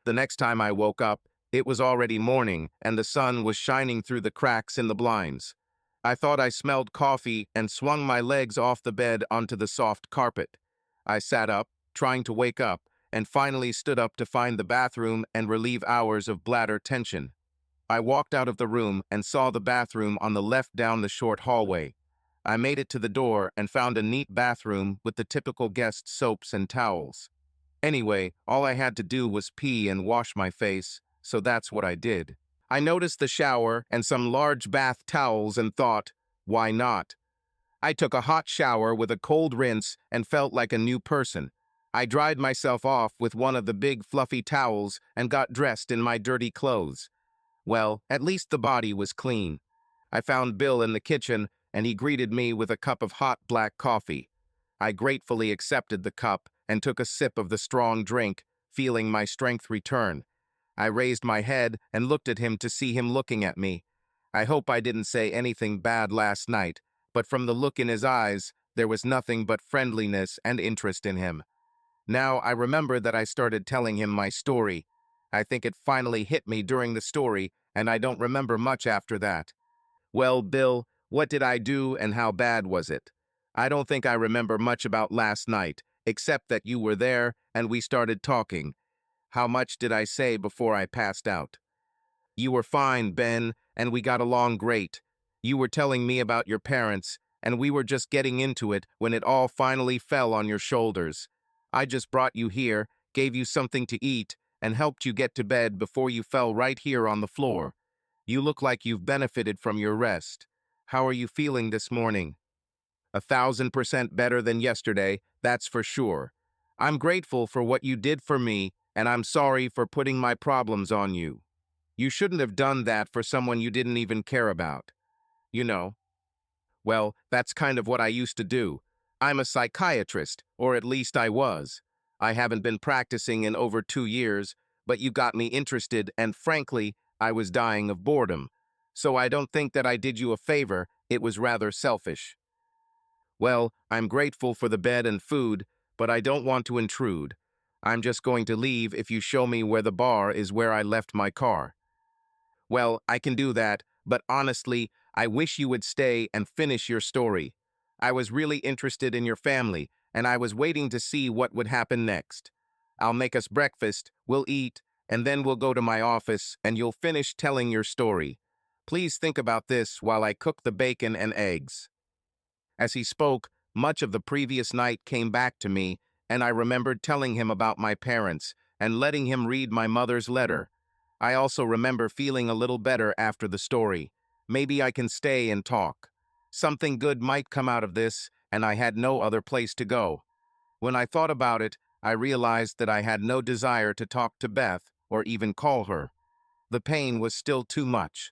The next time I woke up, it was already morning, and the sun was shining through the cracks in the blinds. I thought I smelled coffee and swung my legs off the bed onto the soft carpet. I sat up, trying to wake up, and finally stood up to find the bathroom and relieve hours of bladder tension. I walked out of the room and saw the bathroom on the left down the short hallway. I made it to the door and found a neat bathroom with the typical guest soaps and towels. Anyway, all I had to do was pee and wash my face, so that's what I did. I noticed the shower and some large bath towels and thought, why not? I took a hot shower with a cold rinse and felt like a new person. I dried myself off with one of the big fluffy towels and got dressed in my dirty clothes. Well, at least the body was clean. I found Bill in the kitchen, and he greeted me with a cup of hot black coffee. I gratefully accepted the cup and took a sip of the strong drink, feeling my strength return. I raised my head and looked at him to see him looking at me. I hope I didn't say anything bad last night, but from the look in his eyes, there was nothing but friendliness and interest in him. Now I remember that I started telling him my story. I think it finally hit me during the story, and I don't remember much after that. Well, Bill, what did I do and how bad was it? I don't think I remember much about last night, except that you were there and we started talking. How much did I say before I passed out? You were fine, Ben, and we got along great. You were telling me about your parents, and we were just getting into it when it all finally fell on your shoulders. I just brought you here, gave you something to eat, and helped you get to bed before you fell right here on the floor. You look like you've benefited from your rest. How are you feeling this morning? 1,000% better than yesterday, that's for sure. I'm grateful for what you did for me, and I'm sorry for putting my problems on you. You shouldn't have done that for someone you didn't even care about. You know. Well, that's kind of what I used to do. I'm a psychiatrist, or at least I was. I haven't been practicing in over 2 years, but you got me interested, and frankly, I was dying of boredom. So I don't think that I did you a favor, it was rather selfish. Well, I'm grateful for the bed and food, but I don't want to intrude. I'm just going to leave if you show me where the bar is where I left my car. Well, I can do that, but honestly, I wish you would stay and finish your story. I was really interested in your family, and I was waiting to see what would happen next. I'll make us breakfast, we'll eat, and then we'll go to my office, and you'll finish telling your story. Please think about this while I cook the bacon and eggs. As he spoke, much of the previous night came back to me, and I remembered telling him about my parents and letting him read my mother's letter. I also remember feeling a little better after the story. Maybe I can stay and talk. Something good might come out of this, and I had no other place to go. When I thought about it, I realized that I had no desire to talk to Beth or even call her. The pain was still too much.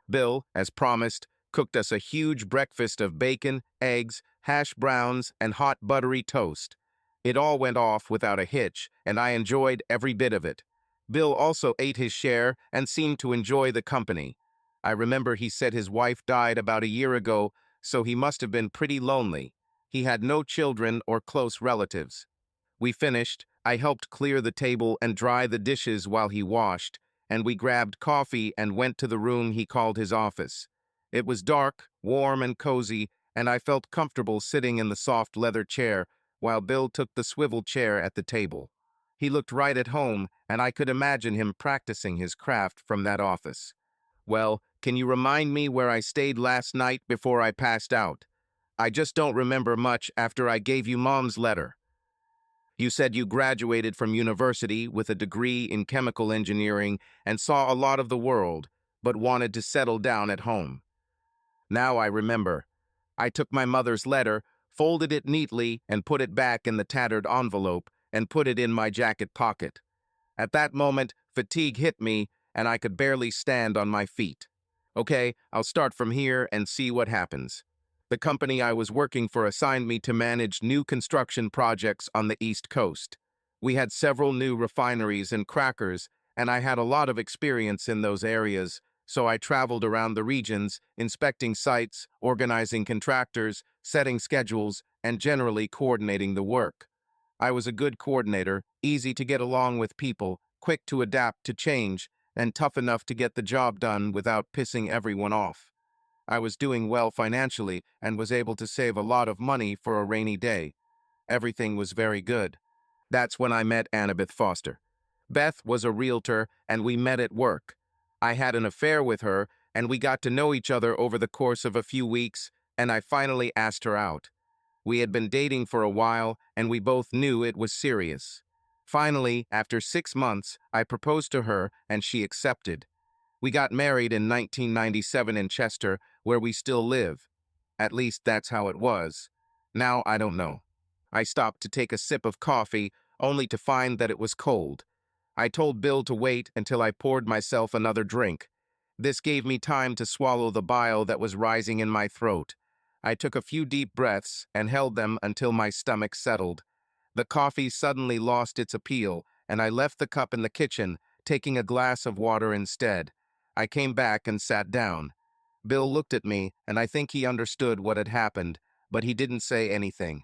Bill, as promised, cooked us a huge breakfast of bacon, eggs, hash browns, and hot buttery toast. It all went off without a hitch, and I enjoyed every bit of it. Bill also ate his share and seemed to enjoy the company. I remember he said his wife died about a year ago, so he must have been pretty lonely. He had no children or close relatives. We finished, I helped clear the table and dry the dishes while he washed, and we grabbed coffee and went to the room he called his office. It was dark, warm, and cozy, and I felt comfortable sitting in the soft leather chair while Bill took the swivel chair at the table. He looked right at home, and I could imagine him practicing his craft from that office. "Well, can you remind me where I stayed last night before I passed out? I just don't remember much after I gave you Mom's letter." "You said you graduated from university with a degree in chemical engineering and saw a lot of the world, but wanted to settle down at home." "Now I remember. I took my mother's letter, folded it neatly, and put it back in the tattered envelope and put it in my jacket pocket. At that moment, fatigue hit me, and I could barely stand on my feet. Okay, I'll start from here and see what happens. The company I was working for assigned me to manage new construction projects on the East Coast. We had several new refineries and crackers, and I had a lot of experience in those areas, so I traveled around the regions, inspecting sites, organizing contractors, setting schedules, and generally coordinating the work. I was a good coordinator, easy to get along with people, quick to adapt to change, and tough enough to get the job done without pissing everyone off. I was doing well financially and was able to save a lot of money for a rainy day. Everything was very good. That's when I met Annabeth Foster. Beth was a realtor, and we met at work. I had an affair with her, and we got to know each other over the course of a few weeks, and I finally asked her out. We had been dating for a while, and we both knew it was serious. Finally, after 6 months, I proposed to her, and she accepted. We got married in 1997 in Chester, where we still live. At least that's how it was. Now I don't know. I stopped to take a sip of coffee, only to find that it was cold. I told Bill to wait until I poured myself another drink. This gave me time to swallow the bile that was rising in my throat. I took a few deep breaths and held them until my stomach settled. The coffee suddenly lost its appeal, and I left the cup in the kitchen, taking a glass of water instead. I came back and sat down. Bill looked at me, and I think he understood what had happened, but he didn't say anything.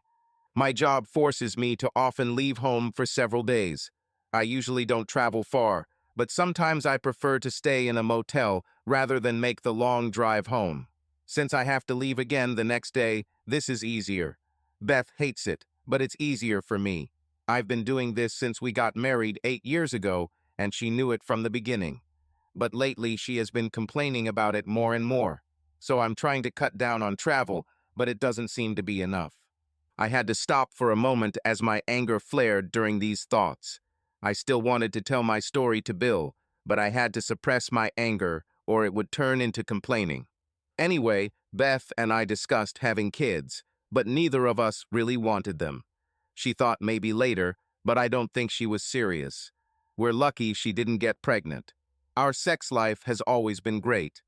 My job forces me to often leave home for several days. I usually don't travel far, but sometimes I prefer to stay in a motel rather than make the long drive home. Since I have to leave again the next day, this is easier. Beth hates it, but it's easier for me. I've been doing this since we got married 8 years ago, and she knew it from the beginning. But lately she has been complaining about it more and more. So I'm trying to cut down on travel, but it doesn't seem to be enough. I had to stop for a moment as my anger flared during these thoughts. I still wanted to tell my story to Bill, but I had to suppress my anger or it would turn into complaining. Anyway, Beth and I discussed having kids, but neither of us really wanted them. She thought maybe later, but I don't think she was serious. We're lucky she didn't get pregnant. Our sex life has always been great.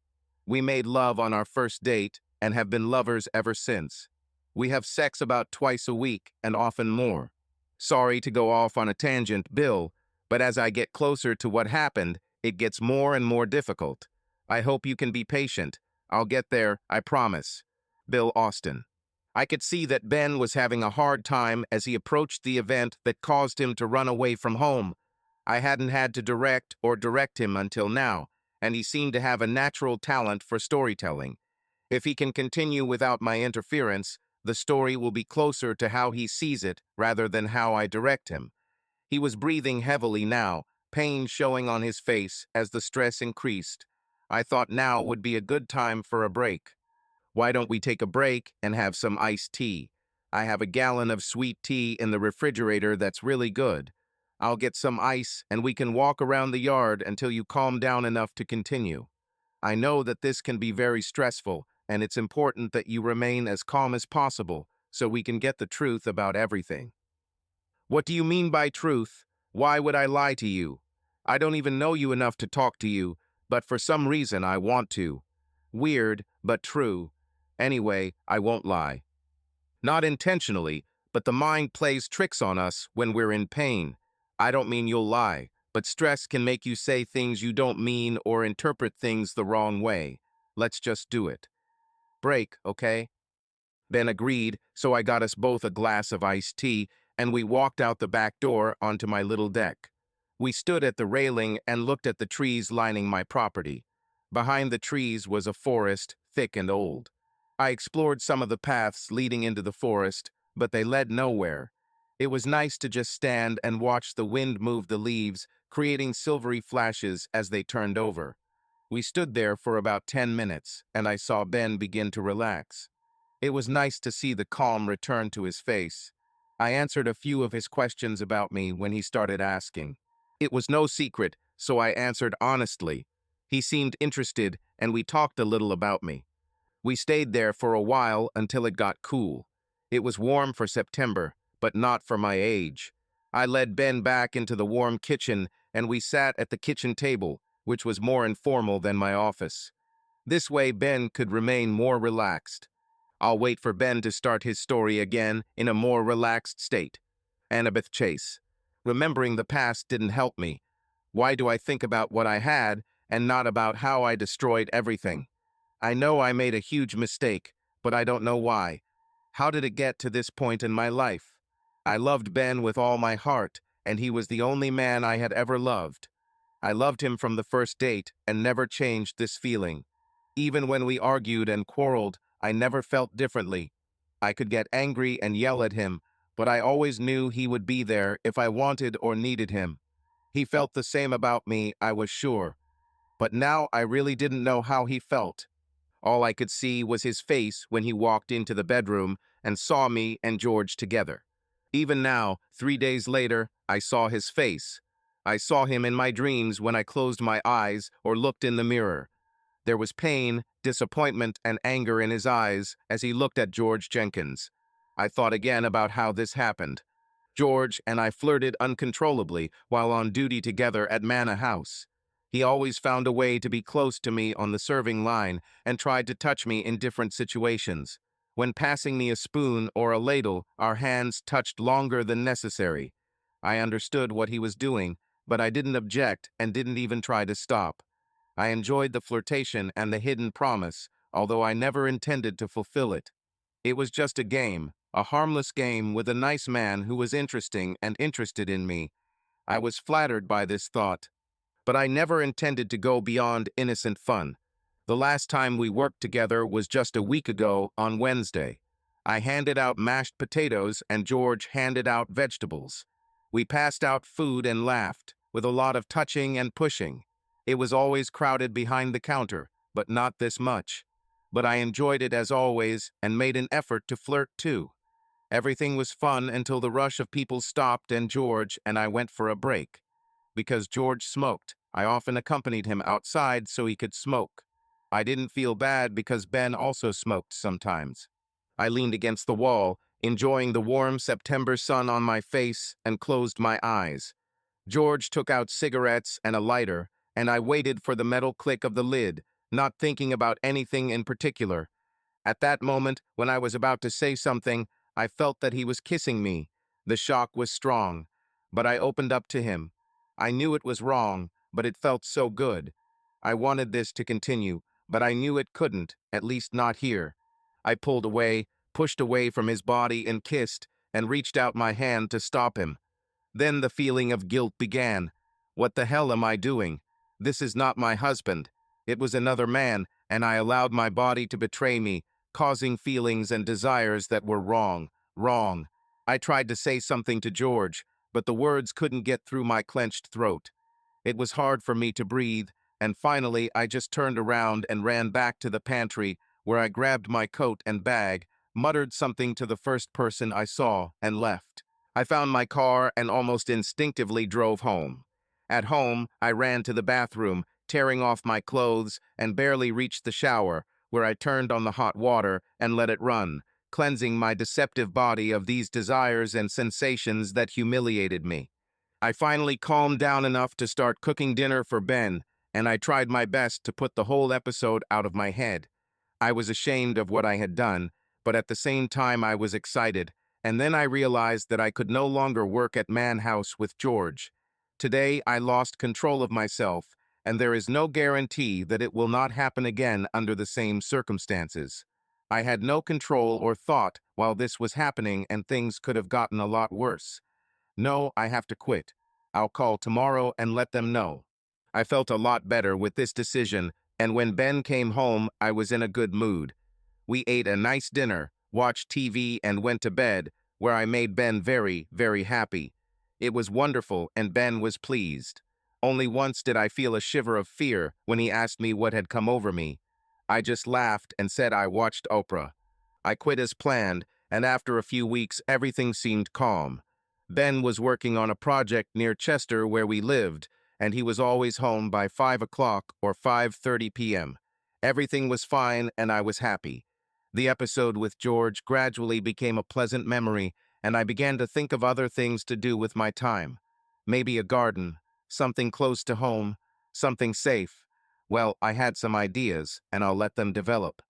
We made love on our first date and have been lovers ever since. We have sex about twice a week and often more. Sorry to go off on a tangent, Bill, but as I get closer to what happened, it gets more and more difficult. I hope you can be patient. I'll get there, I promise. Bill Austin. I could see that Ben was having a hard time as he approached the event that caused him to run away from home. I hadn't had to direct him until now, and he seemed to have a natural talent for storytelling. If he can continue without my interference, the story will be closer to how he sees it rather than how I direct him. He was breathing heavily now, pain showing on his face as the stress increased. I thought now would be a good time for a break. Why don't we take a break and have some iced tea? I have a gallon of sweet tea in the refrigerator that's really good. I'll get some ice and we can walk around the yard until you calm down enough to continue. I know that this can be very stressful, and it's important that you remain as calm as possible so we can get the truth about everything. What do you mean by truth? Why would I lie to you? I don't even know you enough to talk to you, but for some reason I want to. Weird, but true. Anyway, I won't lie. Not intentionally, but the mind plays tricks on us when we're in pain. I don't mean you'll lie, but stress can make you say things you don't mean or interpret things the wrong way. Let's just do it. Break, okay? Ben agreed, so I got us both a glass of iced tea, and we walked out the back door onto my little deck. We stood at the railing and looked at the trees lining my property. Behind the trees was a forest, thick and old. I explored some of the paths leading into the forest, but they led nowhere. It was nice to just stand and watch the wind move the leaves, creating silvery flashes as they turned over. We stood there for about 10 minutes, and I saw Ben begin to relax. It was nice to see the calm return to his face. I answered a few of his questions about me when he started asking. It was no secret, so I answered honestly. He seemed interested, and we talked a little about me. We stayed there for a while until it got cool. It was warm for September, but not for my age. I led Ben back into the warm kitchen, and we sat at the kitchen table, which was more informal than my office. This way, Ben could remain more relaxed. I'll wait for Ben to start his story again in a more relaxed state. Annabeth Chase. Remembering the past didn't help me. Why do I think about what I had and not about how I destroyed everything? I know I made a huge mistake, but I don't know why. How did it get to this point in my life? I loved Ben with all my heart, and he was the only man I had ever loved. I loved him from the first date and never changed this feeling. Even when we argued and quarreled, I never felt differently. I could get angry and yell at him, but I always knew he would be there if I wanted or needed him. He felt the same about me, I was sure. But now I really didn't know how he felt. All I could see was his face when he walked into the bedroom and saw me and George together. Even now, 3 days later, I saw his face. I saw him in my dreams when I closed my eyes or looked in the mirror. There was pain, disappointment, and anger in his eyes as he looked at George Jenkins. I thought again about how this happened. George and I flirted uncontrollably while on duty together at Manor House. He always found a way to be close to me on the serving line and tried to touch me in different situations. When passing me a spoon or a ladle, our hands touched longer than necessary. I understood what he was doing, but I didn't object and didn't even try to stop. I enjoyed the flirtation and the hidden promise, although I never intended to fulfill it. It was just a game, a harmless game with a nice man who was interesting and interested in me. I was flattered by this thought, but I never intended to go beyond innocent fun. The last time we worked together was just a week ago on Wednesday. I handed out mashed potatoes and George handed out vegetables. We passed out food and laughed, with a lot of touching and pushing. It was always crowded behind the counter, but not this much. But I enjoyed it as always and made an effort to flirt too. Everything was fun until the rush of people stopped and George and I went for a break. Because George smoked, I often accompanied him outside so he could smoke. I didn't feel bad because Ben also smoked sometimes. I leaned against the wall, enjoying the warm September sun on my face, and closed my eyes. George took out cigarettes and a lighter, and I waited for the metal click of the lid, not thinking about anything in particular. At that moment, when I was about to say something, I felt that he was kissing me. The shock was strong, but I opened up to him. I knew it was wrong, but it felt so good. I wanted this to continue, but I knew it couldn't, at least not here. I pulled away, pushed away from his body and kissed, and reached out my hand to stop him. Then the feeling of guilt began. What the hell am I doing? This is not my husband. It was another man, and I allowed my body to betray me, causing feelings and desires that were wrong. Wrong. I tried to say something to George, but the words couldn't get through my clenched throat. It was hard for me to breathe, and finally I just turned around and ran back to the pantry, where I grabbed my coat and bag, muttered something to the first person I saw, and left. I found my car and almost instinctively drove home. At home, I ran to the bathroom, tearing off my clothes, and barely reached the shower, where I turned on the hot water and let it run, cleansing my deceptive body of these desires and sensations that humiliated me. I finally calmed down enough to start cooking dinner for Ben, and I tried my best to put the whole episode out of my head. I was ashamed of what I had done, but at the same time I was excited, and then I realized that I could no longer work at Man House with George. Today I lost control of myself, and there is no guarantee that it will not happen again under the same circumstances. I had no control or thought while this was happening, and things could have gotten a lot worse. No, I have to quit. I'll call tomorrow and let them know. I felt a lot better with this decision, and when Ben came home, I was in a good mood. We ate a nice dinner, watched TV, and went to bed, where I made Ben very, very happy. It was wonderful, and Ben was pleased. Only once did I feel a shiver of fear when he asked me what had come over me. I just laughed and said I watched Oprah. I quit as planned, and after a few weeks, everything seemed calm. Ben was working on a project near Chester where we lived, and he was always home by 5 o'clock or 5:30 p.m. Everything was fine, and I was happy. The episode with George gradually became a pleasant memory, and I began to think of other things to do with my time. Maybe a garden, something close to home, something safe. Well, I had some ideas, and I'll let them develop.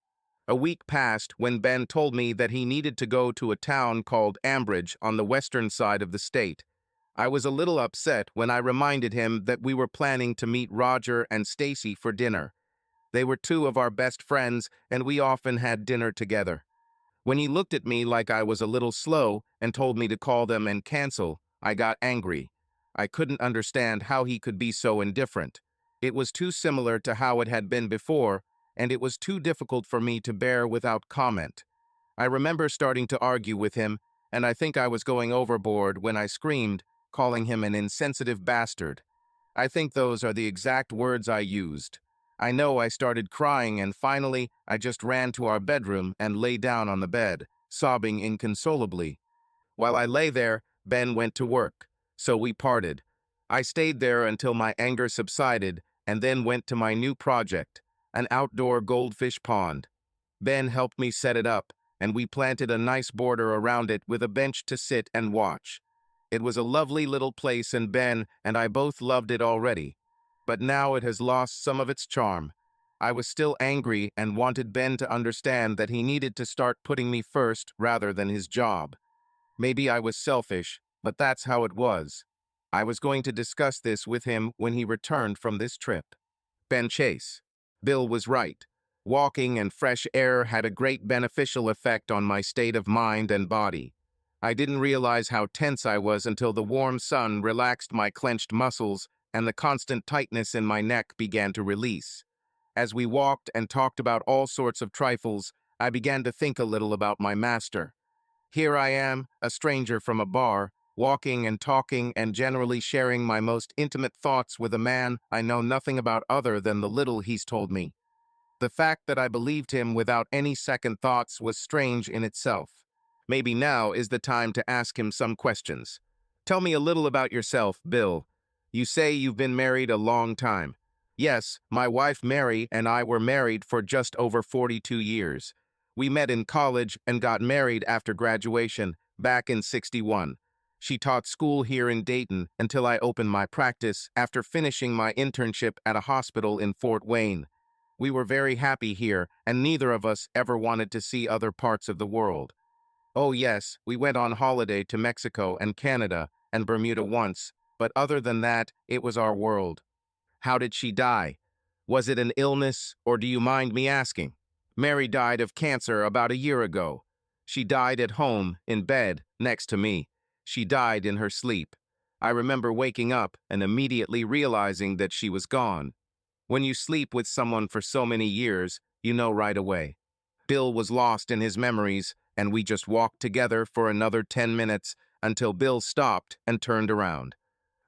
A week passed when Ben told me that he needed to go to a town called Ambridge on the western side of the state. I was a little upset when I reminded him that we were planning to meet Roger and Stacy for dinner. They were two of our best friends, and we often had dinner together. When he looked at me like I was a little slow and told me to call them and cancel, I got angry. I couldn't understand how he could be so indifferent. It was too similar to how it had been before, and it was too difficult for me to bear without comment. I remember starting to argue with him, and I think I was going overboard when I screamed, calling him an insensitive bastard. I think those are the exact words I used. I know I started crying, and finally I just ran to our bedroom and lay down on the bed, sobbing inconsolably. While I lay there, Ben went to work, so we parted. I stayed there until my anger subsided and then went to my new project, an outdoor goldfish pond. Ben helped me set it up, and we planted a nice border around it with a bench to sit and watch. It was a lovely little place, and Ben and I both loved it already. But now it has lost some of its charm. I was still angry and wanted Ben to understand that he needed to start putting me first rather than his job. Maybe I was selfish, but that's how it was. I was going to discuss this with him when he returned from this trip. Ben Chase. Bill was right. Walking and fresh air had a great beneficial effect on my state of mind and body. I didn't realize how tense I was until the warm sun relaxed my clenched muscles and the constant tightness in my neck began to release. As we walked and talked about all sorts of trifles, I began to think a little about my master. Here I am, a stranger from a bar, walking and talking and generally sharing my most intimate thoughts with a man I know nothing about other than the little he's told me. The fact that I believed him without any second thoughts was strange in itself. Maybe now is the time to ask him some questions. Tell me a little about yourself, Bill. You say you've been married a long time. Yes, my wife Mary and I were married for just over 42 years. We met in college and got married after graduation, back in '61. She taught school here in Dayton until I opened my practice after finishing my internship at a hospital in Fort Wayne. We were very happy here, and neither of us ever wanted to see other parts of the world. Oh yes, we went on holiday to Mexico and Canada and Bermuda once, but other than that, it was our world. How did she die? Was it an illness, or do you mind me asking? Mary died of cancer about a year ago. She died at home, in bed, next to me. She died in her sleep. I remember waking up and immediately realizing that she was gone. When you sleep with someone for so many years, you know right away. Bill was lost in his memories, and we just walked together for another 10 minutes until Bill stopped and turned around.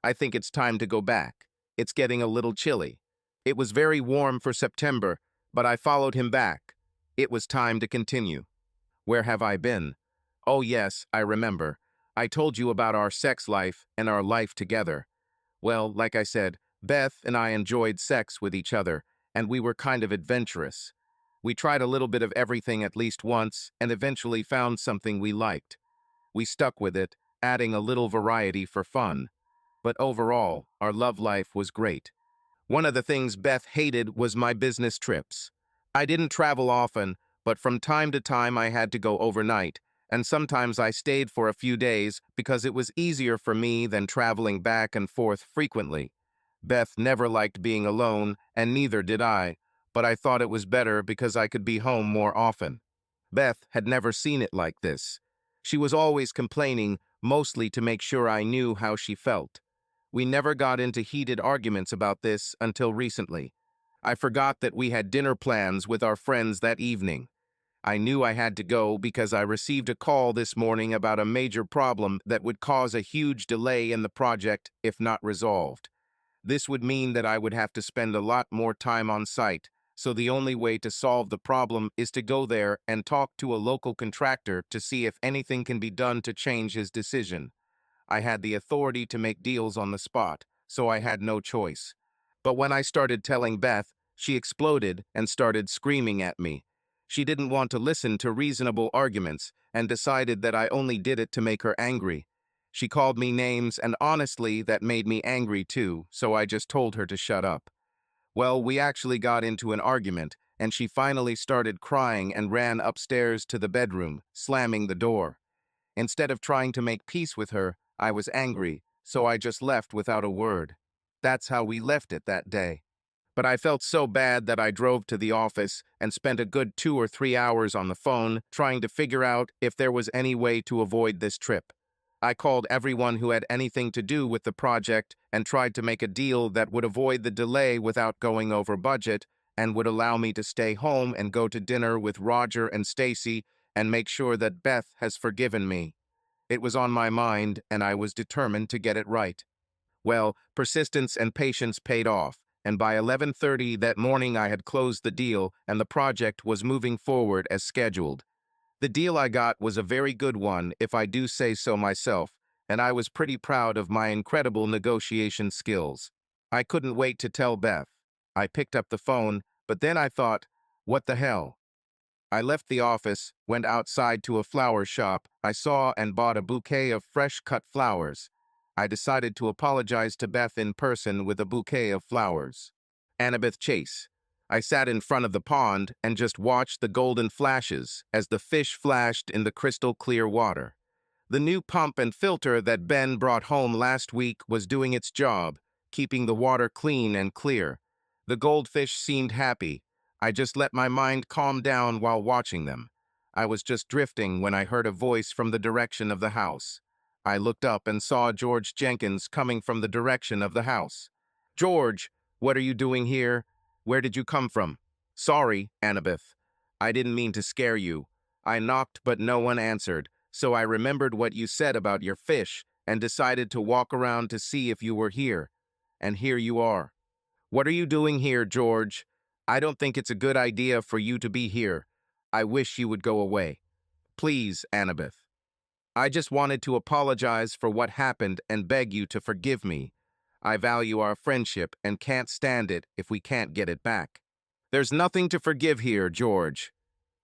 I think it's time to go back. It's getting a little chilly. It was very warm for September, but I followed him back. It was time to continue. Where have I been? Oh yes, I remember. I told you about our sex life and our life together. Well, like I said, Beth and I enjoyed sex with each other, and we were kind of adventurous. We tried a little bit of everything at least once, and eventually found something we liked. We stuck with it, adding a little variety for fun. But overall, our love life was great. One of the things Beth hated was my business trips. I didn't travel often, but from time to time I had to go overnight, and sometimes I stayed for a few days because it was easier for me than traveling back and forth frequently. Beth never liked being alone, and neither did I, but I thought it was better because I could be home more often. Beth had never seen it like this. She was always complaining, mostly to make sure I knew how she felt. We never got into heated arguments about this until recently. I forgot that we had dinner plans with our friends that evening. I knew I had to go because I received a call this morning about a major problem that would cause a huge delay in the project if not resolved. This would mean that I would have to spend a lot more time on site, so the only way to solve the problem is to go there and talk to a local contractor to see if anything can be done to change his decision. I had the authority to make deals on the spot, so I had no choice. But when I started telling Beth, she exploded and started screaming at me. She didn't want to listen to reasonable arguments and decided that I only did it to make her angry. She called me names, and honestly, that made me angry too, so I just told her to shut up. Well, we actually got into an argument, and she finally started crying and ran upstairs to the bedroom, slamming the door. Instead of trying to make peace with her, I was angry, so I just left without a word. That's how we left it that day. But I felt so bad that I drove to the office and spent a good 2 or 3 hours on the phone trying to figure out if there was any way to avoid this trip. I called everyone who had anything to do with the project and tried to make a deal that would avoid the delay without going over budget and would allow me to stay home and go to dinner with Roger and Stacy and make sure that Beth has forgiven me. It was on my mind, and I was determined to get it right. Well, persistence and patience paid off, and by 11:30 that morning I had closed the deal and the project was moving forward as scheduled. The deal I got was a very good one, if I do say so myself, and I was pretty proud of my incredible negotiation skills. I couldn't wait to tell Beth. I picked up the phone, but then I thought, what the hell? I left the office, went outside to a flower shop I saw and bought a bouquet of fresh-cut flowers. I decided to apologize to Beth in person with a bouquet of flowers. Annabeth Chase. I sat in front of the pond and just watched the golden flashes as the fish flashed in the crystal clear water. The new pump and filter that Ben brought home last week was doing its job, keeping the water clean and clear. The goldfish seemed happy. I just let my mind calm down while watching them. I was just drifting when I heard a voice from the direction of the house. I looked up and saw George Jenkins coming from the direction of the house. "George, what are you doing here? Where did you come from?" "Sorry, Annabeth. I didn't mean to scare you. I knocked but no one answered, so I remembered what you said about your fish and decided to walk around to see if you were here. And here you are." "What are you doing here, George? I don't think it's a good idea for you to be here. I wish you would go away." "Please, Annabeth. I just wanted to apologize for what happened and beg you to forgive me. I value our friendship and can't stand it if we can't get it back." "There's nothing to forgive here, George.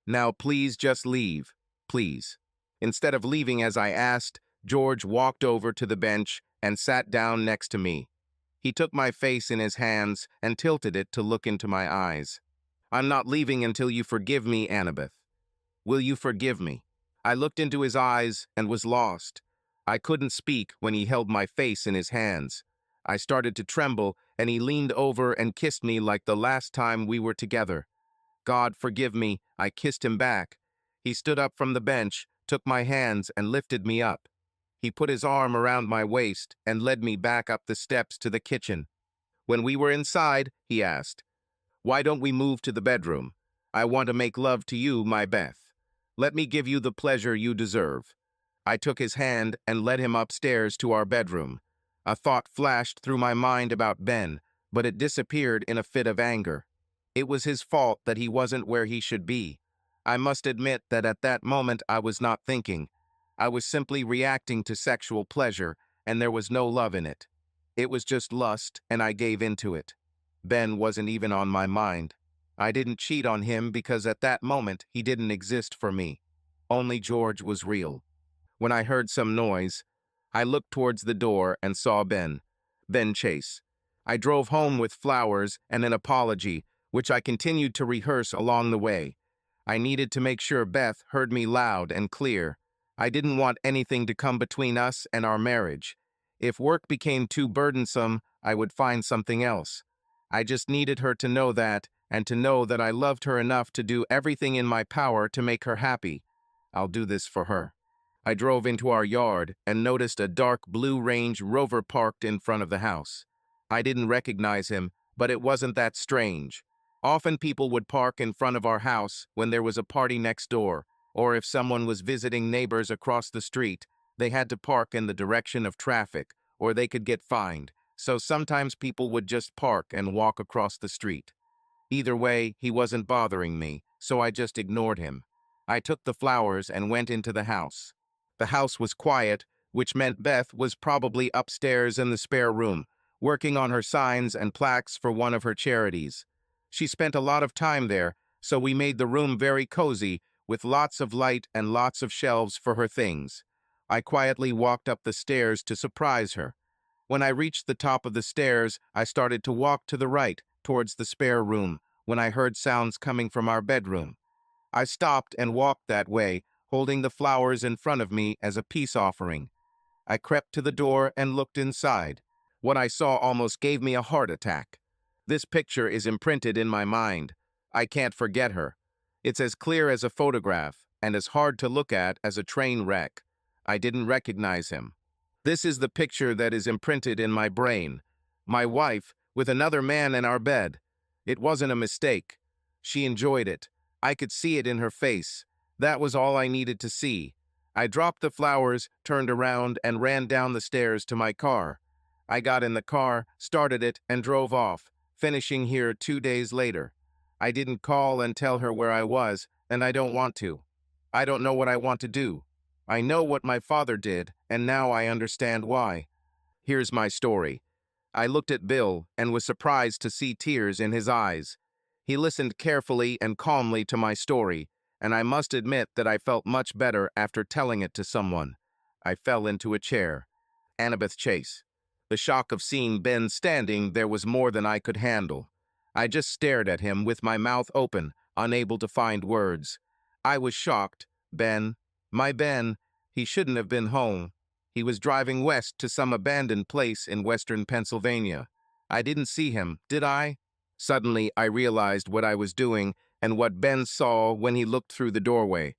Now please just leave, please." Instead of leaving as I asked, George walked over to the bench and sat down next to me. He took my face in his hands and tilted it to look into my eyes. "I'm not leaving until you forgive me, Annabeth. Will you forgive me?" I looked into his eyes and was lost. I couldn't speak when he held my face in his hands. I started to tremble, and he leaned over and kissed me like the last time we were together. "God forgive me," I kissed him back. He stood up from the bench, took my hands, and lifted me up. He put his arm around my waist and led me back up the steps to the kitchen. When we were inside, he asked, "Why don't we move to the bedroom? I want to make love to you, my Beth. Let me give you the pleasure you deserve." I took his hand and led him upstairs to our bedroom. A thought flashed through my mind about Ben, but it disappeared in a fit of anger. It was his fault that he wasn't where he should be. I must admit that at that moment I was not thinking. I was simply reacting to sexual pleasure, and there was no love in it. It was just lust, and I gave into it. Ben wasn't even on my mind. I didn't cheat on him because at that moment he didn't exist for me. Only George was real. When I heard some noise, I looked towards the door and saw Ben Chase. I drove home with flowers and an apology, which I continued to rehearse along the way. I needed to make sure Beth heard me loud and clear. I didn't want anything to come between us and our marriage. If work became too burdensome, I would find something else. I just needed her to know that, and to know that I loved her enough to do everything in my power to make her happy. I'll do this for her. I drove into our yard and noticed a dark blue Range Rover parked in front of the house. I didn't recognize him, but it wasn't that strange. Often people would park in front of our house when there was a party next door, or if someone was visiting neighbors across the street, they had to park in the direction of traffic, or they could get fined. So sometimes people would just park and walk across the street. Either way, he wasn't bothering me, so I just ignored him. I took the flowers and went into the house. The house was quiet, which meant Beth was probably upstairs in the spare room, working on her signs and plaques for one of her charities. She spent a lot of time there, so we made the room very cozy, with lots of light and lots of shelves for her things. I quietly walked up the stairs to surprise her. When I reached the top of the stairs, I started to walk to the right, towards the spare room, when I heard sounds coming from our bedroom. I stopped and walked that way, holding the flowers in front of me as a peace offering. I crept to the door and looked inside. What I saw almost gave me a heart attack. This picture is imprinted in my mind. I can't forget her. It's as clear as a photograph, and as hard to look at as a train wreck. I didn't recognize him. This is the picture that is imprinted in my brain. My wife, with another man in our bed. It wasn't a mistake. She enjoyed it. I could see it in her face. That was all I needed to see. I dropped the flowers, turned around, and ran down the stairs to my car. I got in the car, started it, and drove off, finishing here 2 days later. I didn't call and tell her where I was, and I don't want to. I don't know what I want to do. I know what my father did, and now I understand why. Here's my story. I looked at Bill and was surprised to see tears in his eyes. He listened carefully and calmly to my story, and I must admit that I felt much better after telling it to someone. I fell into a chair. Annabeth Chase. The shock of seeing Ben standing there was more than I could handle. I just stared at him with my mouth open, unable to find words. I was shocked. Ben. My Ben. He shouldn't have been home. He was driving west to some abandoned place in western Pennsylvania. I didn't see him, did I? Suddenly, I realized what I was doing and what Ben saw when he looked through the doorway.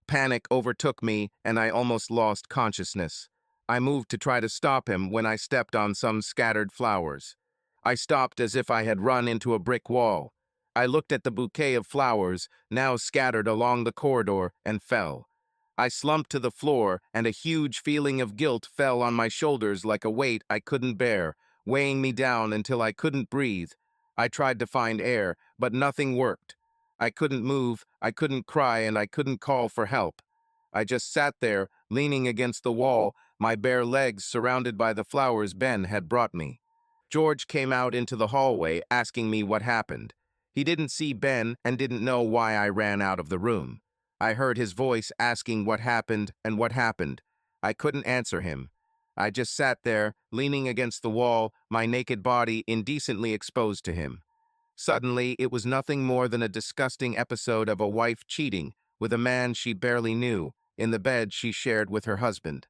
Panic overtook me, and I almost lost consciousness. I moved to try to stop him when I stepped on some scattered flowers. I stopped as if I had run into a brick wall. I looked at the bouquet of flowers, now scattered along the corridor, and fell. I slumped to the floor, and a huge feeling of guilt fell on my shoulders like a weight I couldn't bear, weighing me down until I couldn't breathe. I tried to find air, but nothing worked. I couldn't move, I couldn't cry, and I couldn't call for help. I just sat there, leaning against the wall, my bare legs surrounded by the flowers Ben had brought me. George came out into the hallway, asking me what happened. He didn't see Ben and didn't know why I ran out of the room. I heard his voice asking what happened and what happened. I couldn't answer him. I just sat there, leaning against the wall, my naked body indecently exposed to him. Suddenly, it was nothing more than a disgusting episode of a wife cheating with a man she barely knew, in the bed she shared with her husband.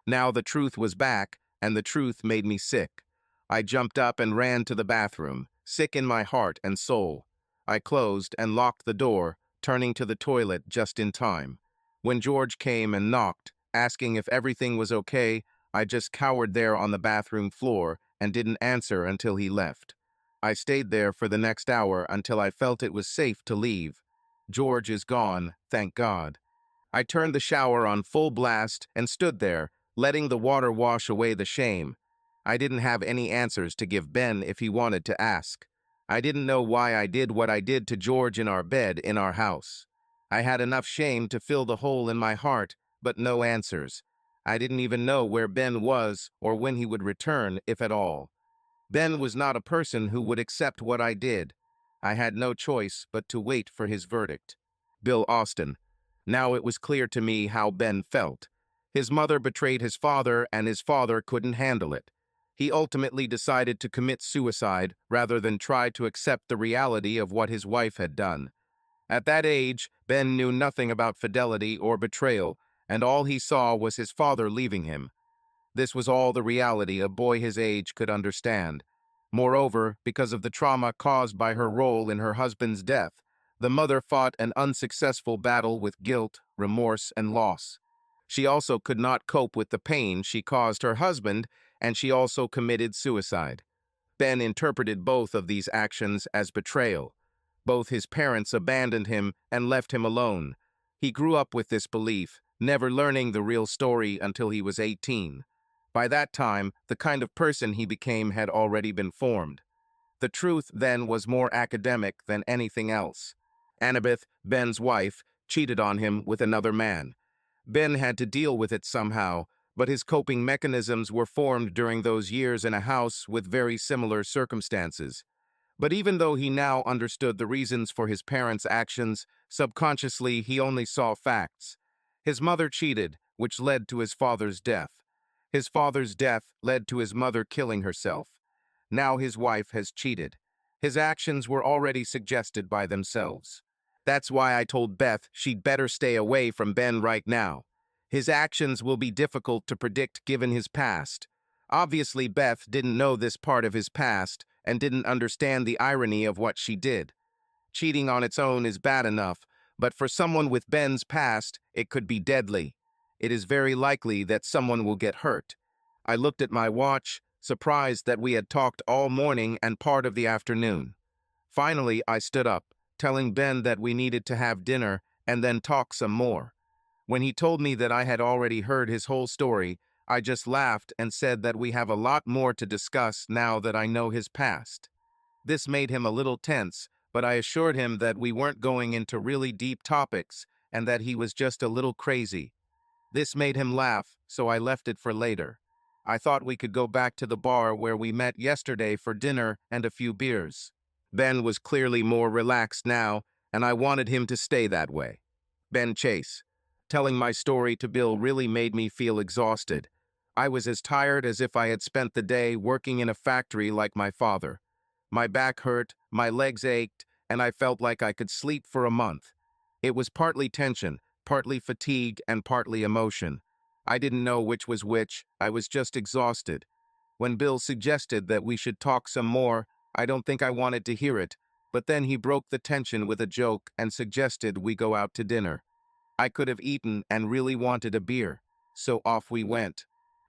Now the truth was back, and the truth made me sick. I jumped up and ran to the bathroom, sick in my heart and soul. I closed and locked the door, turning to the toilet just in time. When George came and knocked, asking if everything was okay, I just cowered there on the bathroom floor and didn't answer until he left. I stayed there for the next hour until I felt it was safe to leave. George is gone, thank God. I turned the shower on full blast and stood there, letting the water wash away the shame. I didn't have any answers to give Ben if he wanted to ask. I didn't know why I did what I did to George in our bed in our house. I had enough shame to fill the hole in my heart, but no answers. I didn't even know where Ben was or when he would return, if at all. Ben was not a person who would accept what I did. I had no choice but to wait for his verdict. Bill Austin. Now it was clear to me how Ben felt. His mother betrayed his father, and his father couldn't handle it. He ultimately decided to commit suicide rather than try to accept the reality of what his wife had done. At that age, Ben knew nothing about fidelity or betrayal, and all he saw was his father leaving him. This was all the reality a boy his age could understand. Moreover, because of the trauma caused by her role in her husband's death, the mother fought an unsuccessful battle with guilt, remorse, and loss. She also could not cope with the pain she caused her husband, and she also committed suicide. Ben interpreted both of these actions as betrayal. Both his parents abandoned him and left him alone. He grew up with this belief, never learning the real story until he was 18. By that time, the kind of person he became had already been formed. The truth then was more academic than anything else. Annabeth, Ben's wife, cheated on him with another man. Ben had to deal with it somehow, but his coping mechanisms were formed during those years in a house with very similar circumstances. But even though he now understood the reasons for his parents' actions, subconsciously he only saw facts. His mother cheated, which led to his father's death. His father's death led to his mother killing herself. Now his wife has cheated. His actions were already suggested by themselves. That's why I told Beth she'd better stay away from Ben right now. His actions will be difficult to predict given his past. Obviously, Beth didn't know this part of his past and didn't understand the irony of what she did. Cheating on its own is bad enough, but for someone with Ben's past, it could be deadly. It is very likely that someone will get hurt. I looked at my watch, surprised that we had talked all morning and part of the afternoon. Finally, I stood up, telling Ben that we needed to have dinner and then talk some more. When he told me that I had already heard his whole story, I just laughed and said that we have a lot more to discuss now that I know his past. This made him a little tense, but I assured him that we weren't going into really deep topics and that he was just a little crazy. This made him laugh, so I left it for later. I thought we could go back to the bar where we met yesterday for dinner and a few beers. Ben was clearly more relaxed now, and I wanted him to stay that way. Ben Chase. Telling my story to Bill really made me feel exhausted. I was as tired as if I had spent the day working in a factory like my father. My back hurt, my legs ached, and I felt like I could sleep for a month. It was partly tension, partly fatigue, and partly emotion. I didn't know which was which, I was just exhausted. When Bill suggested that we should talk some more, I don't think I wanted to hear it, but then he broke the tension with a joke and suggested we go out to dinner. I could have eaten and really wanted a beer, so off we went.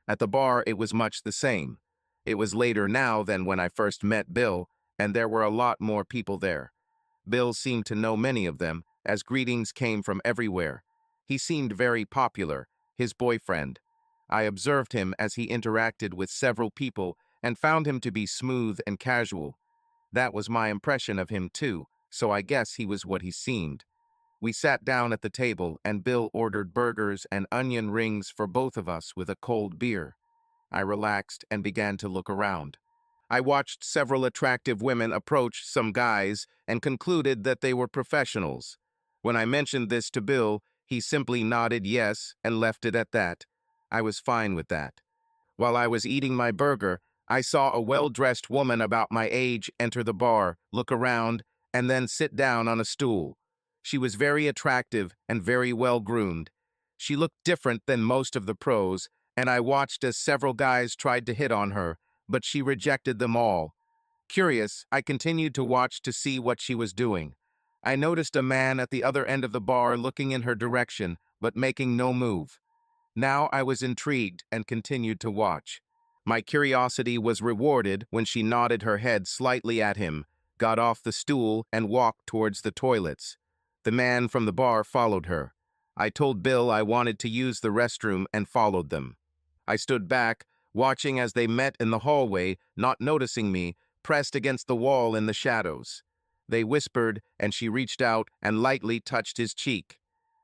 At the bar, it was much the same. It was later now than when I first met Bill, and there were a lot more people there. Bill seemed to know many of them, as greetings came from everywhere. He seemed very popular, his boyfriend. I observed him as he interacted with several people and found him to be smooth and casual. That was my impression of him too, so I guess he was what he seemed. We sat down at the table and Bill ordered burgers and onion rings for both of us with a cold beer. I relaxed and began to look around. I watched several attractive women approach some guys and concluded that they were professionals. When I mentioned this to Bill, he simply nodded yes and left it at that. I was fine with that. While I was eating my burger, I saw a well-dressed woman about my age enter the bar, look around, and then sit down on a stool. She was very attractive and very well-groomed. She looked different than most of the pros, and I watched as several guys tried to hit on her, but she rejected them all. Curious, I continued to watch to see what she was doing. I noticed a man at the other end of the bar looking in her direction, but making no move. Now I was intrigued and continued to watch. My curiosity was rewarded when she nodded her head slightly at him, got off the stool, and walked towards the toilets. The man from the bar followed her. I told Bill I wanted to use the restroom and followed them. I stood back, watching as they met in the hallway, not noticing me, pressed against the wall in the shadows. They whispered, and she reached out and lightly touched his cheek.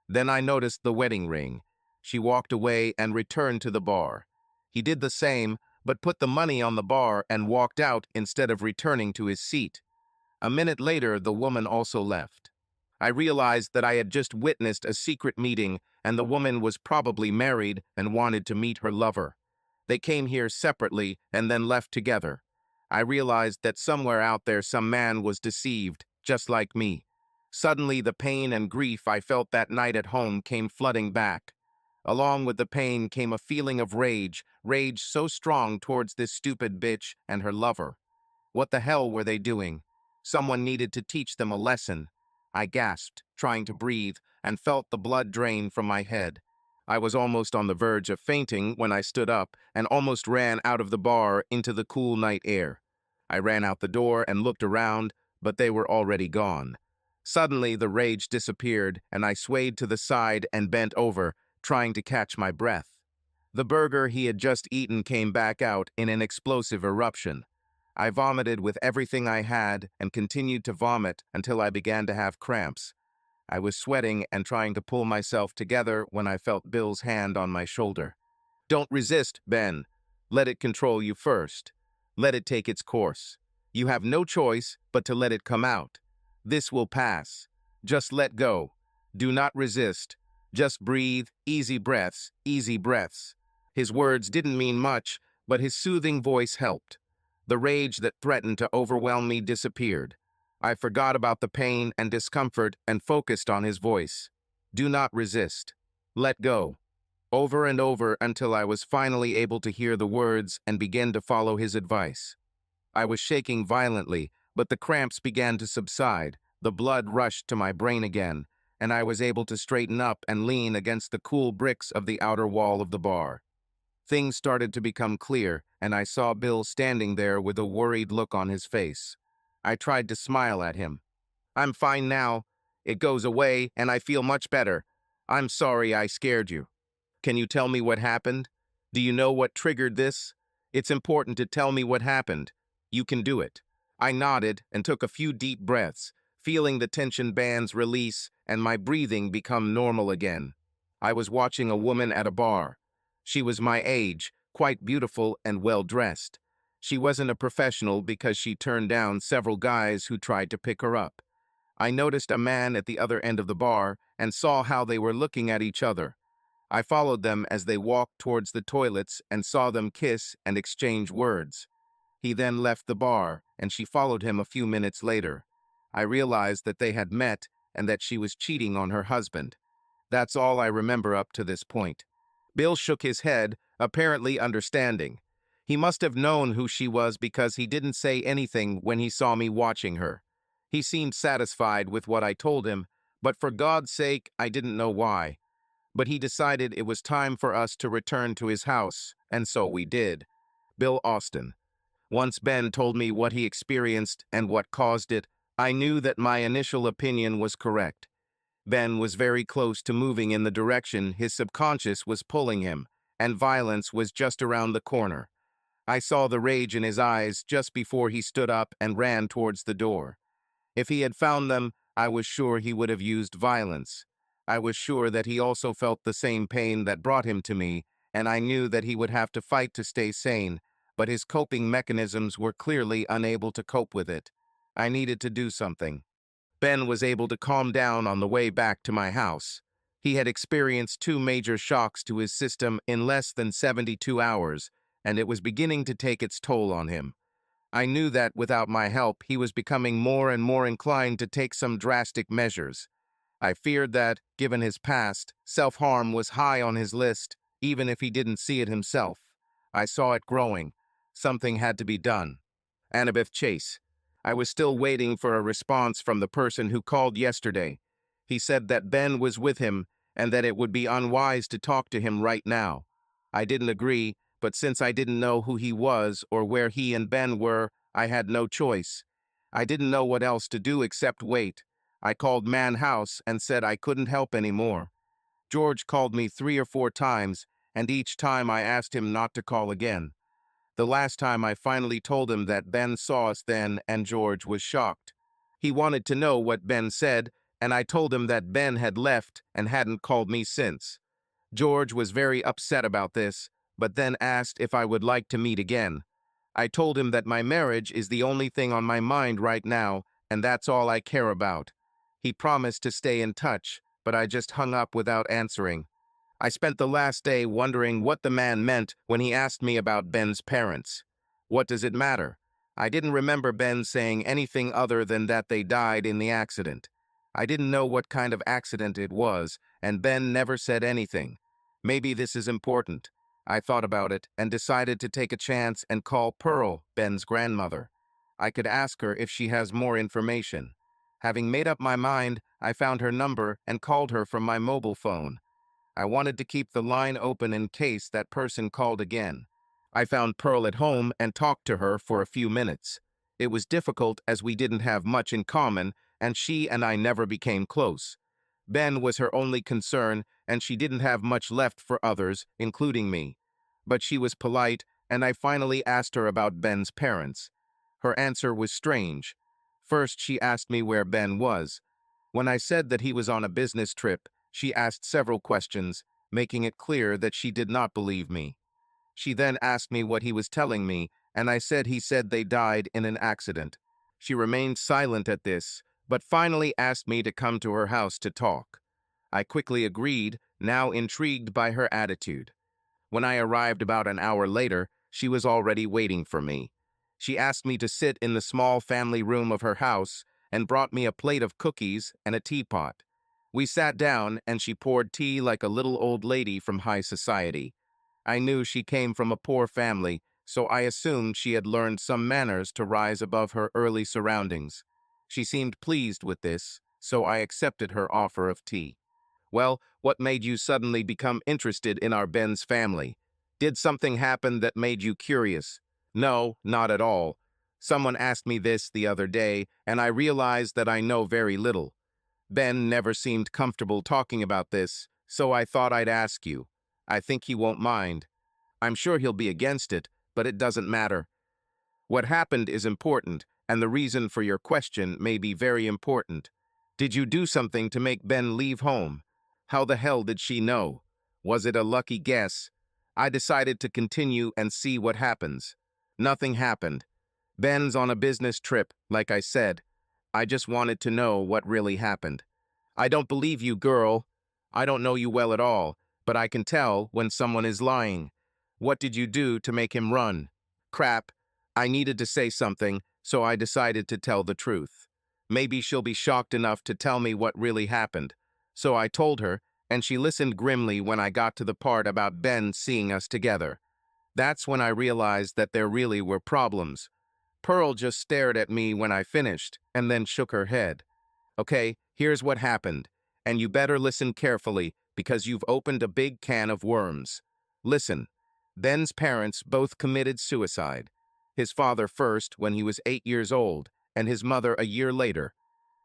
Then I noticed the wedding ring. She walked away and returned to the bar. He did the same, but put the money on the bar and walked out instead of returning to his seat. A minute later, the woman also left. I realized that I had just witnessed a secret meeting, and the woman was probably married and wanted to meet her lover. They came here separately and then left together. I realized that somewhere out there some man was deceived, just like me. Suddenly, the pain and grief I felt that night at home came flooding back. Along with the pain came a feeling of rage so strong towards this stupid bitch and her lover. What the hell were they doing? Someone needed to teach them a lesson. I gasped, trying to breathe, and felt the blood drain from my head. I was almost on the verge of fainting when I stood up and almost ran out of the bar into the cool night air. I ran out the door and looked around, but they were already gone. Suddenly, the rage disappeared, and I swayed to the side and bent over, trying to catch my breath. The burger he had just eaten came back out in an explosive eruption. I vomited with everything I had and continued to vomit until I began to have cramps. I was sweating and trying to pull myself together when I felt Bill's hand on my shoulder. "Don't resist, Ben. Let it control you first. Let it take its course. You have no choice but to let it come out. This will pass. Just let go. Do not resist. Just breathe, easy breaths, easy breaths." His words didn't mean much, but his soothing voice helped. The rage that threatened to overwhelm me disappeared. I forgot about the pain and discomfort and focused on his voice. "Do not resist. Let go." Over and over until I was finally able to hear the words and begin to follow his advice. I was shaking violently, but the cramps began to subside, the blood rushed to my brain again, and I was able to straighten up and lean against the cool bricks of the outer wall of the bar. Things started to become clear, and I saw Bill standing there with a worried look on his face. I tried to smile at him. "I'm fine now. It goes away, and I feel much better. I'm sorry I scared you. Can you tell me what happened? Do you know what triggered this? It's important to tell me what happened. You can do it." I nodded and took a few deep breaths, feeling the tension bands release and my breathing become normal again. I was watching a woman at a bar. She was my age, quite beautiful and well-dressed. She wasn't a professional because she turned down several guys who tried to pick her up. I noticed a man at the other end of the bar and saw how they were looking at each other. I followed them as they walked towards the toilets and saw them kiss and exchange words. He then left the bar, and she followed him a few minutes later. I realized that they had met and that she was cheating on her husband. That's all I remember up to this point. Bill shook his head, apparently understanding. He must have known who she was because he didn't say anything when he saw me watching her. He seemed satisfied with what I told him, but for God's sake, I didn't know why. But he decided it was time for us to return to his house, and so we did. Bill Austin. Once Ben told me what he experienced and what caused it, I knew that my initial opinion was correct. Ben was very close to moving in the direction his subconscious was pulling him, and violence was just around the corner. I saw the rage in his eyes just before he stood up and ran towards the door. If he had found them, I was sure he would have used violence. I was sure that he also felt the same pain that brought him to me, and I knew that he would have to fight to stay sane, but his coping mechanisms were clearly unable to cope with it. I needed to do something. Ben was able to calm down on the way back to my house. He had experienced 2 major shocks to his system in less than 72 hours, and it was beginning to take its toll on him. I knew that without my help, he was becoming more and more inclined to take some drastic measures. I feared that, given his past, self-harm was high on his list, even if he didn't see it himself. I saw it growing. Something had to be done. Annabeth Chase. I was still waiting for a response from the person who called yesterday. He said that Ben was with him and that it would be unwise to talk to him right now. I didn't agree, but since I didn't know who he was or where he and Ben were, I had no choice. I didn't know what else to do except wait. I called Man House and said I couldn't help anymore. George called me 3 or 4 times, and each time I asked him not to call again. The last time I finally told him that Ben saw us then, and George was shocked. He wanted to know what Ben said, and I told him that Ben had left and hadn't called me since. George was very upset about this, but then asked if I would like to meet again. I told him that my marriage is the only thing on my mind right now, and that's all I care about. He promised to stay in touch, but I just hung up without answering. I spent the last day wondering what the man meant when he asked me about Ben's parents. What does it matter? I didn't remember Ben saying anything other than that they died in the accident. I didn't know what kind of accident it was, and Ben never said anything. Maybe this is important. I thought about it and decided to take a chance and call Pearl, Ben's grandmother. I could ask her if she has more information. Having made up my mind, I found her number and called her from my mobile phone. I wanted to keep the line open in case that person called again. I found Pearl at home and talked to her for a few minutes. It was difficult as we didn't have much in common, and she and I never became close. Ben was her only concern, and she didn't have much left for others, including me. But she was polite, and I finally asked her about Ben's parents. Her answer was strange. First, she asked me where Ben was. When I said that he was on a business trip, she asked several questions, making it clear that she did not believe me. She then asked me what he was telling me, and I said he said they died in an accident. She remained silent at this, but finally asked me to come to her house to talk. I quickly agreed, now intrigued by her attitude. When I arrived about an hour later, she was already waiting for me. She asked me to sit in the small family room of her house and brought me a plate of cookies and a teapot. We sat down, and she poured tea like a little old lady from high society. I knew she came from a poor family, so I assumed she had learned some manners to rise above her early surroundings. She seemed pleased with this, so I accepted her offer of tea. Well, what made you suddenly become interested in our Ben's family? Did something happen that made you curious? No, not at all. Someone asked me this the other day, and I realized that I know very little. Ben never seemed comfortable talking about this, so I thought I'd ask you. I think he won't mind. I'm sure he'll be against it, but it doesn't matter. What happened is important, and the reason for your question may be very important. Did you do something to make Ben leave home? How the hell did she know? Was it a lucky guess? I decided to continue and see what happens. Nothing happened. Ben's on a business trip, like I said. I just wanted to know what really happened. I don't believe you, girl. I don't know you well at all, but I can tell when someone is lying. What did you do to make him run? Crap. I needed to say something, so I decided to tell the truth. Maybe she'll be shocked enough to tell me what really happened. So I told her, and she listened grimly when I got to the part about Ben seeing us together. That's when I realized that there really were problems. Pearl just stared at me when I finished, and then shook her head. Okay, here's what happened, and you better listen carefully because you've opened a big can of worms. Listen, Ben's parents both committed suicide. His father first when he was 8 years old, and his mother a year later.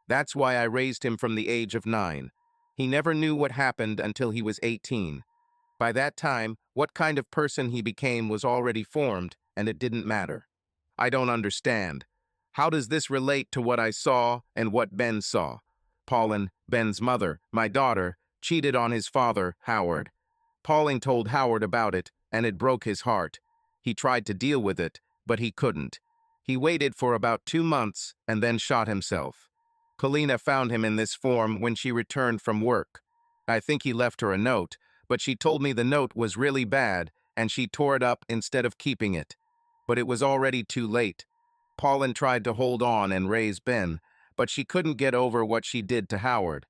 That's why I raised him from the age of 9. He never knew what happened until he was 18. By that time, what kind of person he became was already formed, and it didn't matter. I don't understand. How does this relate to what I saw and what Ben saw? Pauline, Ben's mother, my daughter, cheated on his father, Howard. Pauline told Howard about it, and it broke his heart. He tried to deal with it, but he couldn't. He waited for about 2 months and then shot himself. Paulina found him in this form when she returned from work. I think he left her a note, but she told me the note was really bad and she tore it up instead of keeping it. But it was already too late. Pauline tried to hold on and raise Ben, but she couldn't get over what she did to Howard.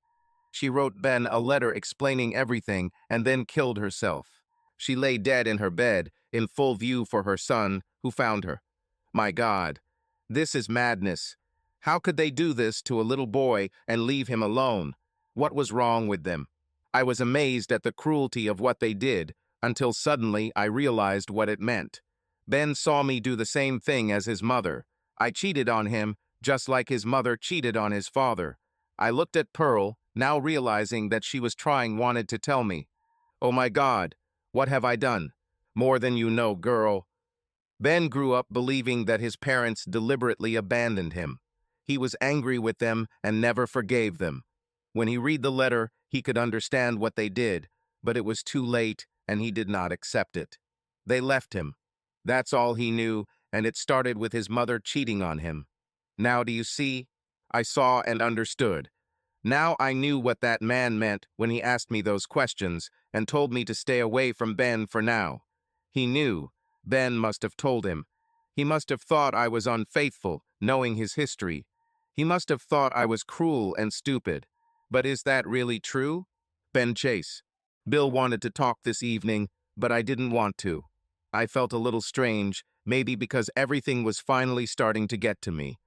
She wrote Ben a letter explaining everything and then killed herself. She lay dead in her bed, in full view for her son, who found her. My God, this is madness. How could they do this to a little boy and leave him alone? What was wrong with them? I was amazed at the cruelty of what they did, until suddenly I realized what it meant. Ben saw me do the same thing as his mother. I cheated on him, just like his mother cheated on his father. I looked at Pearl, now realizing that she was wanted to tell me. Oh my God, what have I done? More than you know, girl. Ben grew up believing that his parents deliberately abandoned him. He was angry with them and never forgave them. When he read the letter, he could understand what they did, but it was too late and he did not accept it. They left him. That's all he knew, and it started with his mother cheating on him. Now do you see? I saw and understood. Now I knew what that man meant when he asked me those questions and told me to stay away from Ben for now. He knew. Ben must have told him. He must have thought I was unfaithful, knowing his history. He must have thought I was cruel and stupid. But is that really true? Ben Chase. Bill wanted to talk this evening, but I didn't want to. I felt a little strange, maybe because everything was finally starting to get to me.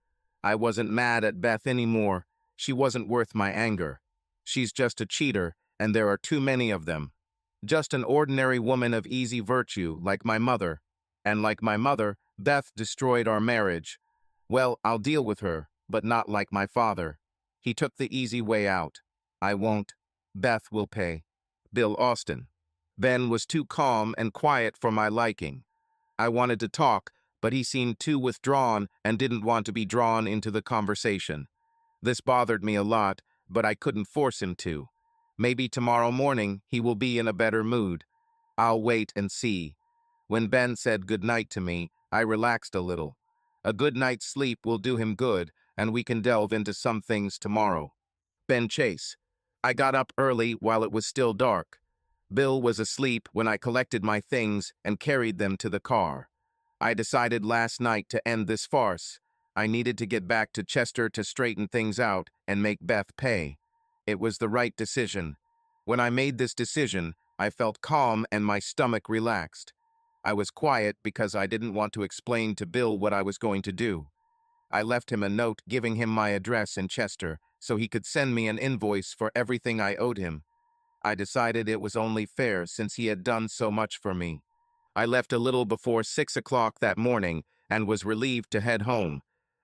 I wasn't mad at Beth anymore. She wasn't worth my anger. She's just a cheater, and there are too many of them. Just an ordinary woman of easy virtue, like my mother. And like my mother, Beth destroyed our marriage. Well, I'll deal with her, but not like my father. He took the easy way out. I won't. Beth will pay. Bill Austin. Ben was too calm and quiet for my liking. I wanted to talk, but he seemed too withdrawn and didn't want to be drawn into the conversation. This bothered me a lot, but I couldn't force him to. Maybe tomorrow morning he will be in a better mood. I'll wait and see. When Ben said goodnight to me, I relaxed a little. A good night's sleep will do him good, and we can delve into some things tomorrow. Ben Chase. I got up early while it was still dark. Bill was asleep when I collected my things and carried them to the car. I decided last night to end this farce. I needed to get back to Chester to straighten things out and make Beth pay. It was the right decision. When I made this decision, I felt calm and my stomach relaxed. I was quiet because I didn't want to explain to Bill what I was going to do. I left him a note giving him my address in Chester so he could send me an invoice for everything I owed him. I decided it was only fair since he had done so much for me. I left a little before 6 o'clock that morning and was relieved to head home.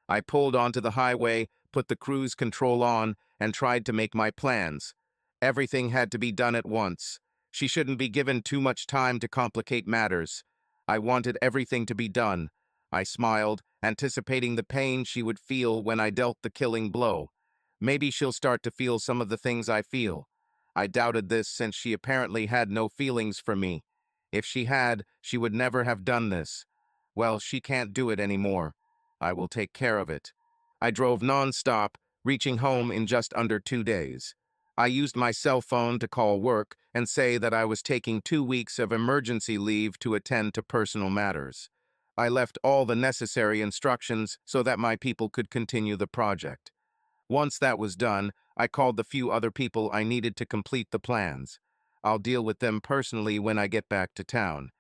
I pulled onto the highway, put the cruise control on, and tried to make my plans. Everything had to be done at once. She shouldn't be given too much time to complicate matters. I wanted everything to be done. I smiled, anticipating the pain she would feel when I dealt the killing blow. Maybe she'll start to feel some of the things I feel. I doubted this since she apparently had no feelings for me. If she had, she would never have done this. Well, she can't do it anymore. I will take care of it. I drove non-stop, reaching home in just under 2 days. I used my cell phone to call work and say that I was taking 2 weeks of emergency leave to attend to personal matters. I left all the necessary instructions so that my people could continue the project. Once that was done, I called the few other people I needed to complete the plans. I'll deal with them personally when I get back to town.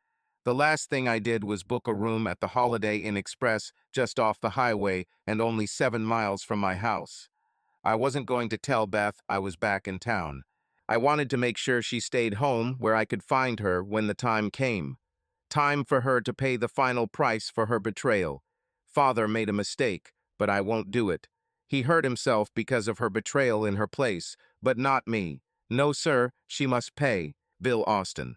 The last thing I did was book a room at the Holiday Inn Express just off the highway and only 7 miles from my house. I wasn't going to tell Beth I was back in town. I wanted to make sure she stayed home where I could find her when the time came. Time for her to pay the final price for her betrayal. Father made a mistake, but I won't do it. He hurt himself because of her betrayal in her place, but not me. No, sir, she must pay. Bill Austin.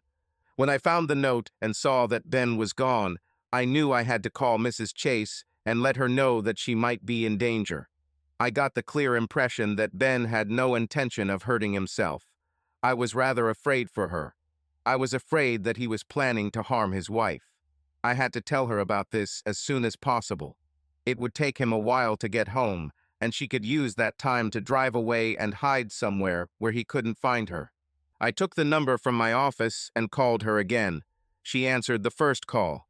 When I found the note and saw that Ben was gone, I knew I had to call Mrs. Chase and let her know that she might be in danger. I got the clear impression that Ben had no intention of hurting himself. I was rather afraid for her. I was afraid that he was planning to harm his wife. I had to tell her about this as soon as possible. It would take him a while to get home, and she could use that time to drive away and hide somewhere where he couldn't find her. I took the number from my office and called her again. She answered the first call.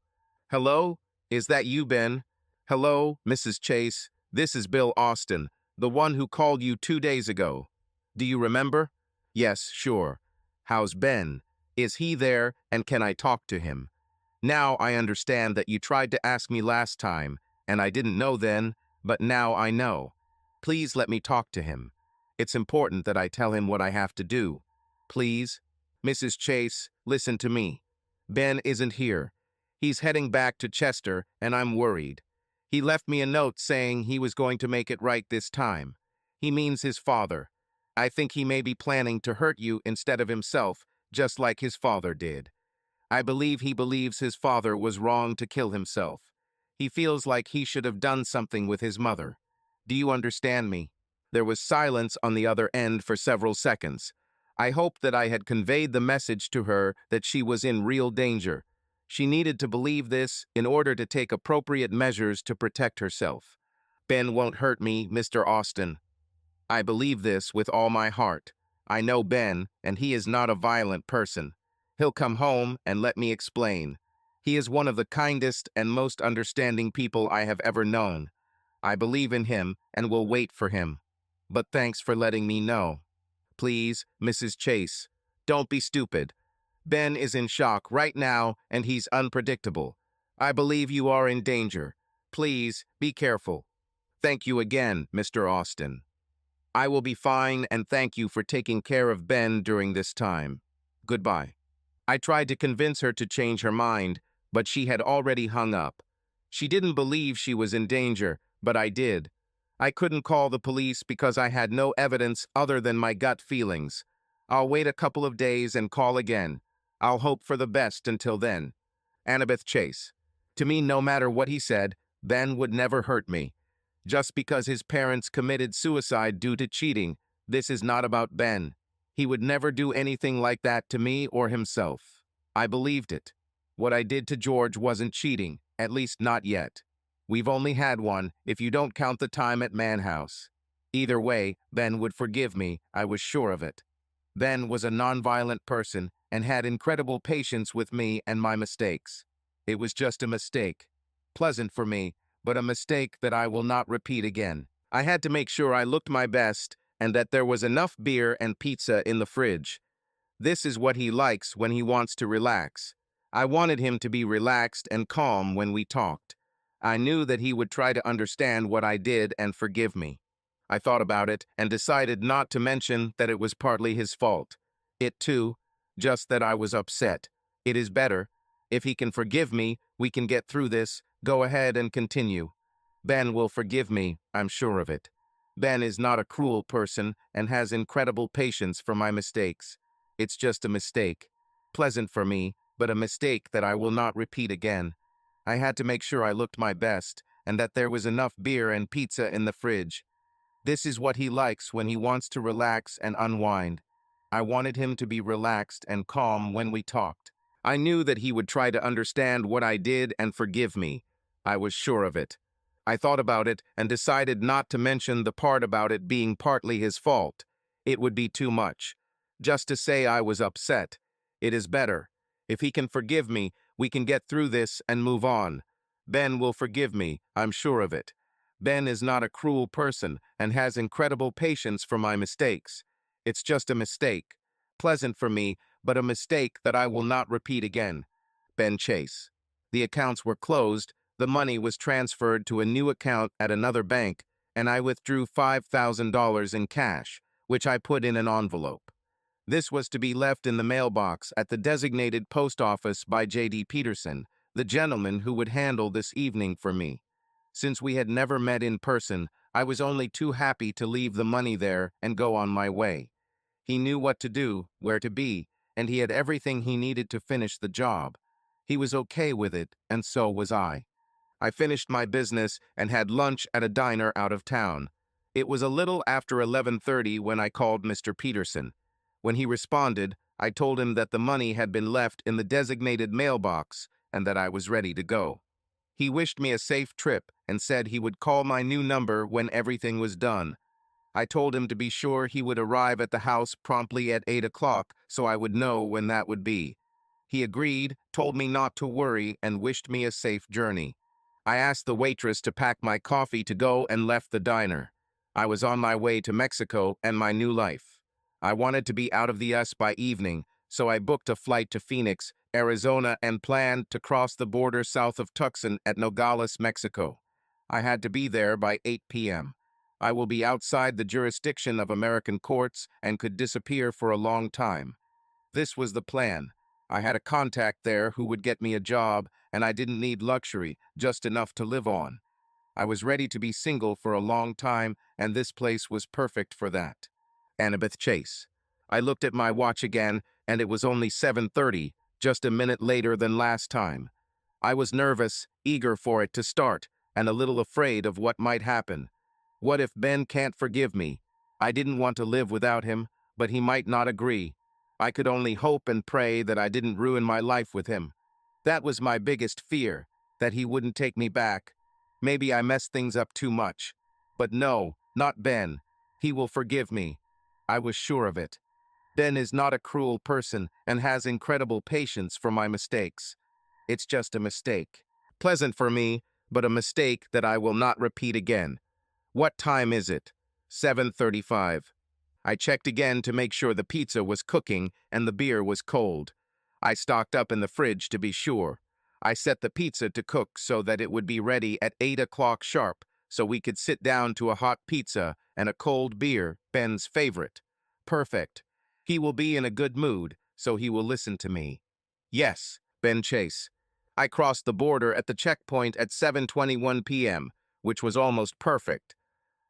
Hello? Is that you, Ben? Hello, Mrs. Chase. This is Bill Austin, the one who called you 2 days ago. Do you remember? Yes, sure. How's Ben? Is he there, and can I talk to him? Now I understand that you tried to ask me last time, and I didn't know then, but now I know. Please let me talk to him. It's important that I tell him what I have to do. Please? Mrs. Chase, listen to me. Ben isn't here. He's heading back to Chester, and I'm worried. He left me a note saying he was going to make it right this time. He means his father. I think he may be planning to hurt you instead of himself, just like his father did. I believe he believes his father was wrong to kill himself. He feels like he should have done something with his mother. Do you understand me? There was silence on the other end for several seconds. I hoped that I had conveyed the message to her that she was in real danger. She needed to believe this in order to take appropriate measures to protect herself. Ben won't hurt me, Mr. Austin. I believe this with all my heart. I know Ben, and he is not a violent person. He'll come home and let me explain. He is one of the kindest and most understanding people I have ever known. I believe in him and will wait for him. But thanks for letting me know. Please, Mrs. Chase, don't be stupid. Ben is in shock right now, and he's unpredictable. I believe you are in danger. Please, be careful. Thank you again, Mr. Austin. I will be fine, and thank you for taking care of Ben during this time. Goodbye. I tried to convince her to change her mind, but she had already hung up. She didn't believe she was in danger, but I did. I couldn't call the police because I had no evidence other than my gut feelings. I'll wait a couple of days and call again. I'll hope for the best until then. Annabeth Chase. To me, no matter what he said, Ben would never hurt me. Just because his parents committed suicide due to cheating, this is not about Ben. He would never do anything like that to me or himself. I believed it. What I did to George wasn't cheating, at least not yet. We've only had one, if you don't count the time at Manhouse. Either way, Ben would forgive me, I was sure of it. Ben was a nonviolent person and had incredible patience with me and my mistakes. It was just a mistake. Pleasant for me, but a mistake that I will not repeat again. I had to make sure I looked my best and that there was enough beer and pizza in the fridge. This is what he likes when he wants to relax. I wanted him to be relaxed and calm when we talked. I knew that he would try to understand what I did and forgive me. I thought about it and decided not to mention that it was partly his fault. It too, just that I was upset. It is better. If he can forgive me, we can get through this. Go ahead and continue. Ben will forgive me, I'm sure of it. Ben is not a cruel person and has incredible patience for my mistakes. It's just a mistake. Pleasant for me, but a mistake that I will not repeat again. I had to make sure I looked my best and that there was enough beer and pizza in the fridge. This is what he likes when he wants to relax and unwind. I wanted him to be relaxed and calm when we talked. I knew that he would try to understand what I did and forgive me. I was sure of it. I thought about it and decided not to mention the part about it being partly his fault. It would be too much. Just to say I was upset. It is better. If he can forgive me, we can get through this and move on. Ben will forgive me, I'm sure of it. Ben is not a cruel person and has incredible patience for my mistakes. It's just a mistake. Pleasant for me, but a mistake that I will not repeat again. Ben Chase. The accounts were closed, the money was transferred to a new account at another bank, and I withdrew $5,000 in cash, which I put in an envelope. This was to be left in the mailbox at the designated post office by J.D. Peterson, the gentleman who would handle this evening for me. Since we had never met in person, I was only too happy to leave the money there and go on my way. He knew what to do, where to be, and he had everything he needed to finish the job. He was okay with it, and so was I. I finished my business and had lunch at a diner out of town. It was a little after 11:30 when I called Mr. Peterson. When he responded, I told him that the money had been left in the designated mailbox and that I was ready to go. He wished me a safe trip and said he would call my new number when everything was done. I told him to be sure he would arrive at the house promptly at 8 o'clock so I would know when that would be. He agreed, told me not to worry, and wished me a safe journey. I asked the waitress to pack my coffee to go and left the diner. I was on my way to Mexico and my new life. I wanted to be out of the US by evening, so I booked a flight to Phoenix, Arizona, and planned to cross the border south of Tucson at Nogales, Mexico. I had to be there by 8 p.m. I will be outside the jurisdiction of American courts and could disappear for a long time. This was the plan. I had a contact there who would get me a job, and I didn't need luxury, just enough to live on. I was ready to be single for a long time, and this place was perfect for that. Annabeth Chase. I looked at my watch again, and it was only 7:30, just a minute later than last time. I was nervous, eager for it to start, and a little afraid of what might happen. What if Ben can't forgive me? I didn't want to live without him, but he might not agree. I could only hope and pray that I didn't ruin my life with him. That was my biggest fear, that he wouldn't take me back. Maybe I messed things up too much. But no, not Ben. He will forgive me. I was sure of it. Ben is not a cruel person and has incredible patience for my mistakes. It's just a mistake. Pleasant for me, but a mistake that I will not repeat again. What time is it? 7:35. I checked again to make sure the pizza was cooking and the beer was cold. I stocked up in the fridge to be sure. I set the pizza to cook so that it would be ready at 8 o'clock sharp, so we could sit down to a hot pizza and a cold beer, Ben's favorite. Perfect. He will be in a good mood, so he will listen to me. Yes, Ben Chase. I crossed the border at the checkpoint at 7:21 p.m., which was almost perfect.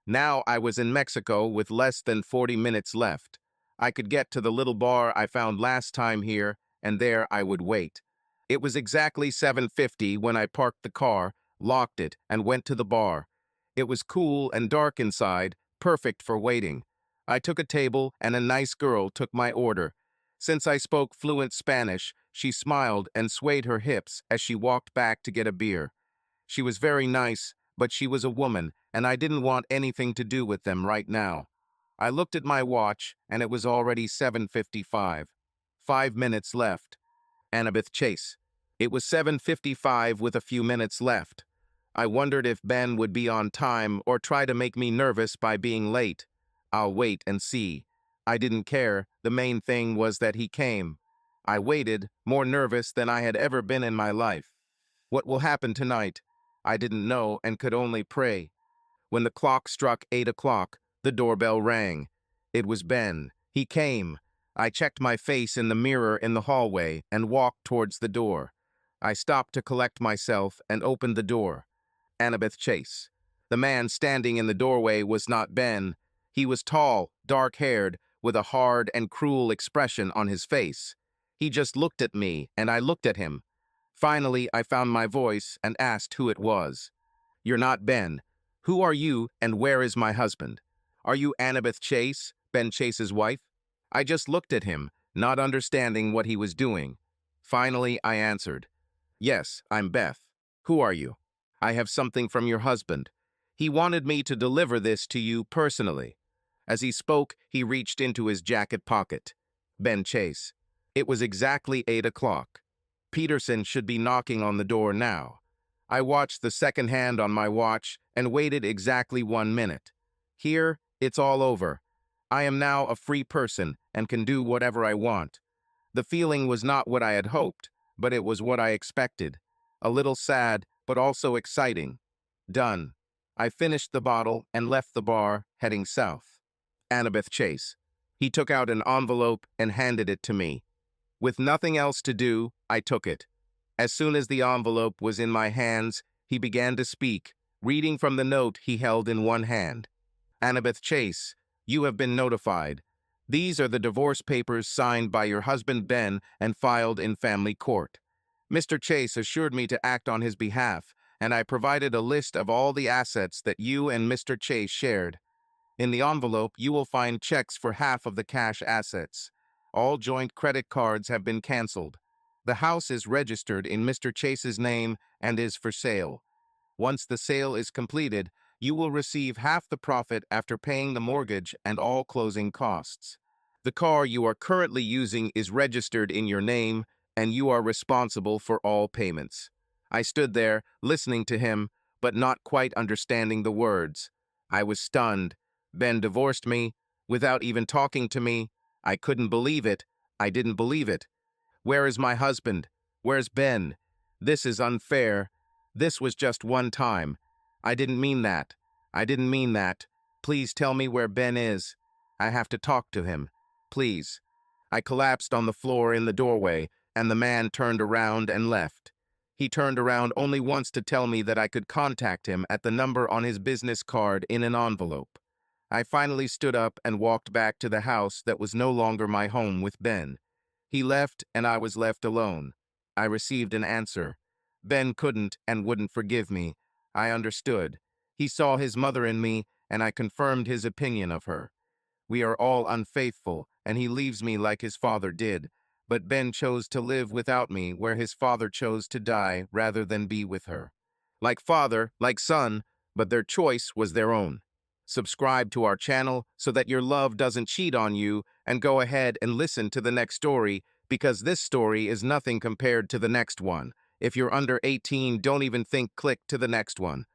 Now I was in Mexico with less than 40 minutes left. I could get to the little bar I found last time here, and there I would wait. It was exactly 7:50 when I parked the car, locked it, and went to the bar. It was cool and dark inside, perfect for waiting. I took a table, and a nice girl took my order. Since I spoke fluent Spanish, she smiled and swayed her hips as she walked back to get a beer. She was very nice, but she was a woman, and I didn't want anything to do with them right now. I looked at my watch, and it was already 7:55. 5 minutes left. Annabeth Chase. It was 7:55 with a few minutes left. I wondered if Ben would be on time or try to make me nervous by being late. I'll wait and see. I didn't care. The main thing was that he came. I waited, more nervous than I had ever been in my life. What will happen tonight? I didn't know and could only pray. When the clock struck 8 o'clock, the doorbell rang. It was Ben. He came. I checked my face in the mirror in the hallway and walked towards the door. I stopped to collect myself and opened the door. Annabeth Chase. The man standing in the doorway was not Ben. He was tall, dark-haired, with a hard and cruel expression on his face. He just looked at me, and I looked at him. Finally, I found my voice and asked who it was. "You're not Ben. Who are you, and where is my husband? Are you Annabeth Chase, Ben Chase's wife?" I just looked at him, not understanding what he was doing. Finally, I answered, "Yes, I'm Beth. Who are you?" "I have something from your husband. He wanted me to deliver this to you personally." As he spoke, he reached into his jacket pocket. Ben Chase. It was exactly 8 o'clock. Peterson should be knocking on the door now. I watched the second hand on my watch and waited exactly 1 minute. Here, it's all over. I am now a free person and can do whatever I want. The feeling was not what I had hoped, but it was what I expected. A little sad, but also exciting. Done. I finished the bottle and left the bar, heading south. Annabeth Chase. He took out an envelope and handed it to me. With nothing else to do, I took it. As soon as the envelope was in my hands, he began to speak, reading from the note he held in one hand. "Annabeth Chase, you have been notified. These are the divorce papers signed by your husband Ben and filed in family court. Mr. Chase assured me to act on his behalf, and I provided a list of all the assets that you and Mr. Chase shared. In the envelope, you will find checks for half of the cash assets. All joint credit cards have been canceled. The house is registered in Mr. Chase's name and is for sale. Once the sale is completed, you will receive half the profit after paying the mortgage and all closing costs. The car you are currently using is registered in your name, and you are responsible for all payments." I stood there, listening to him, but not quite understanding the words. I was stunned. Ben divorced me, without even talking to me. I couldn't believe it. I didn't believe it. Where is my husband? Where's Ben? This is unfair. This was just one time. I didn't mean that. I didn't mean that. Please tell me where Ben is. I have to talk to him. Please. I collapsed on the floor in the doorway, and the man turned around and left. He turned around only once to tell me that I could contact him at the number on his business card in an envelope. I finally stood up and walked back to the house that was no longer my home with Ben. He left, and I was left alone. I received an answer. Ben couldn't and wouldn't forgive me. I understood. He saw his mother in me, and I confirmed his opinion of her. We are all unfaithful, and he leaves me like his father did. But Ben chose to live without me where his father chose to die rather than be with her. Like father, like son, but their choice was their own. Subscribe to our channel so that your love doesn't cheat on you, and go ahead and listen to the next story, because this story is nothing compared to the next one. If you're under 18, don't even think click to the next one.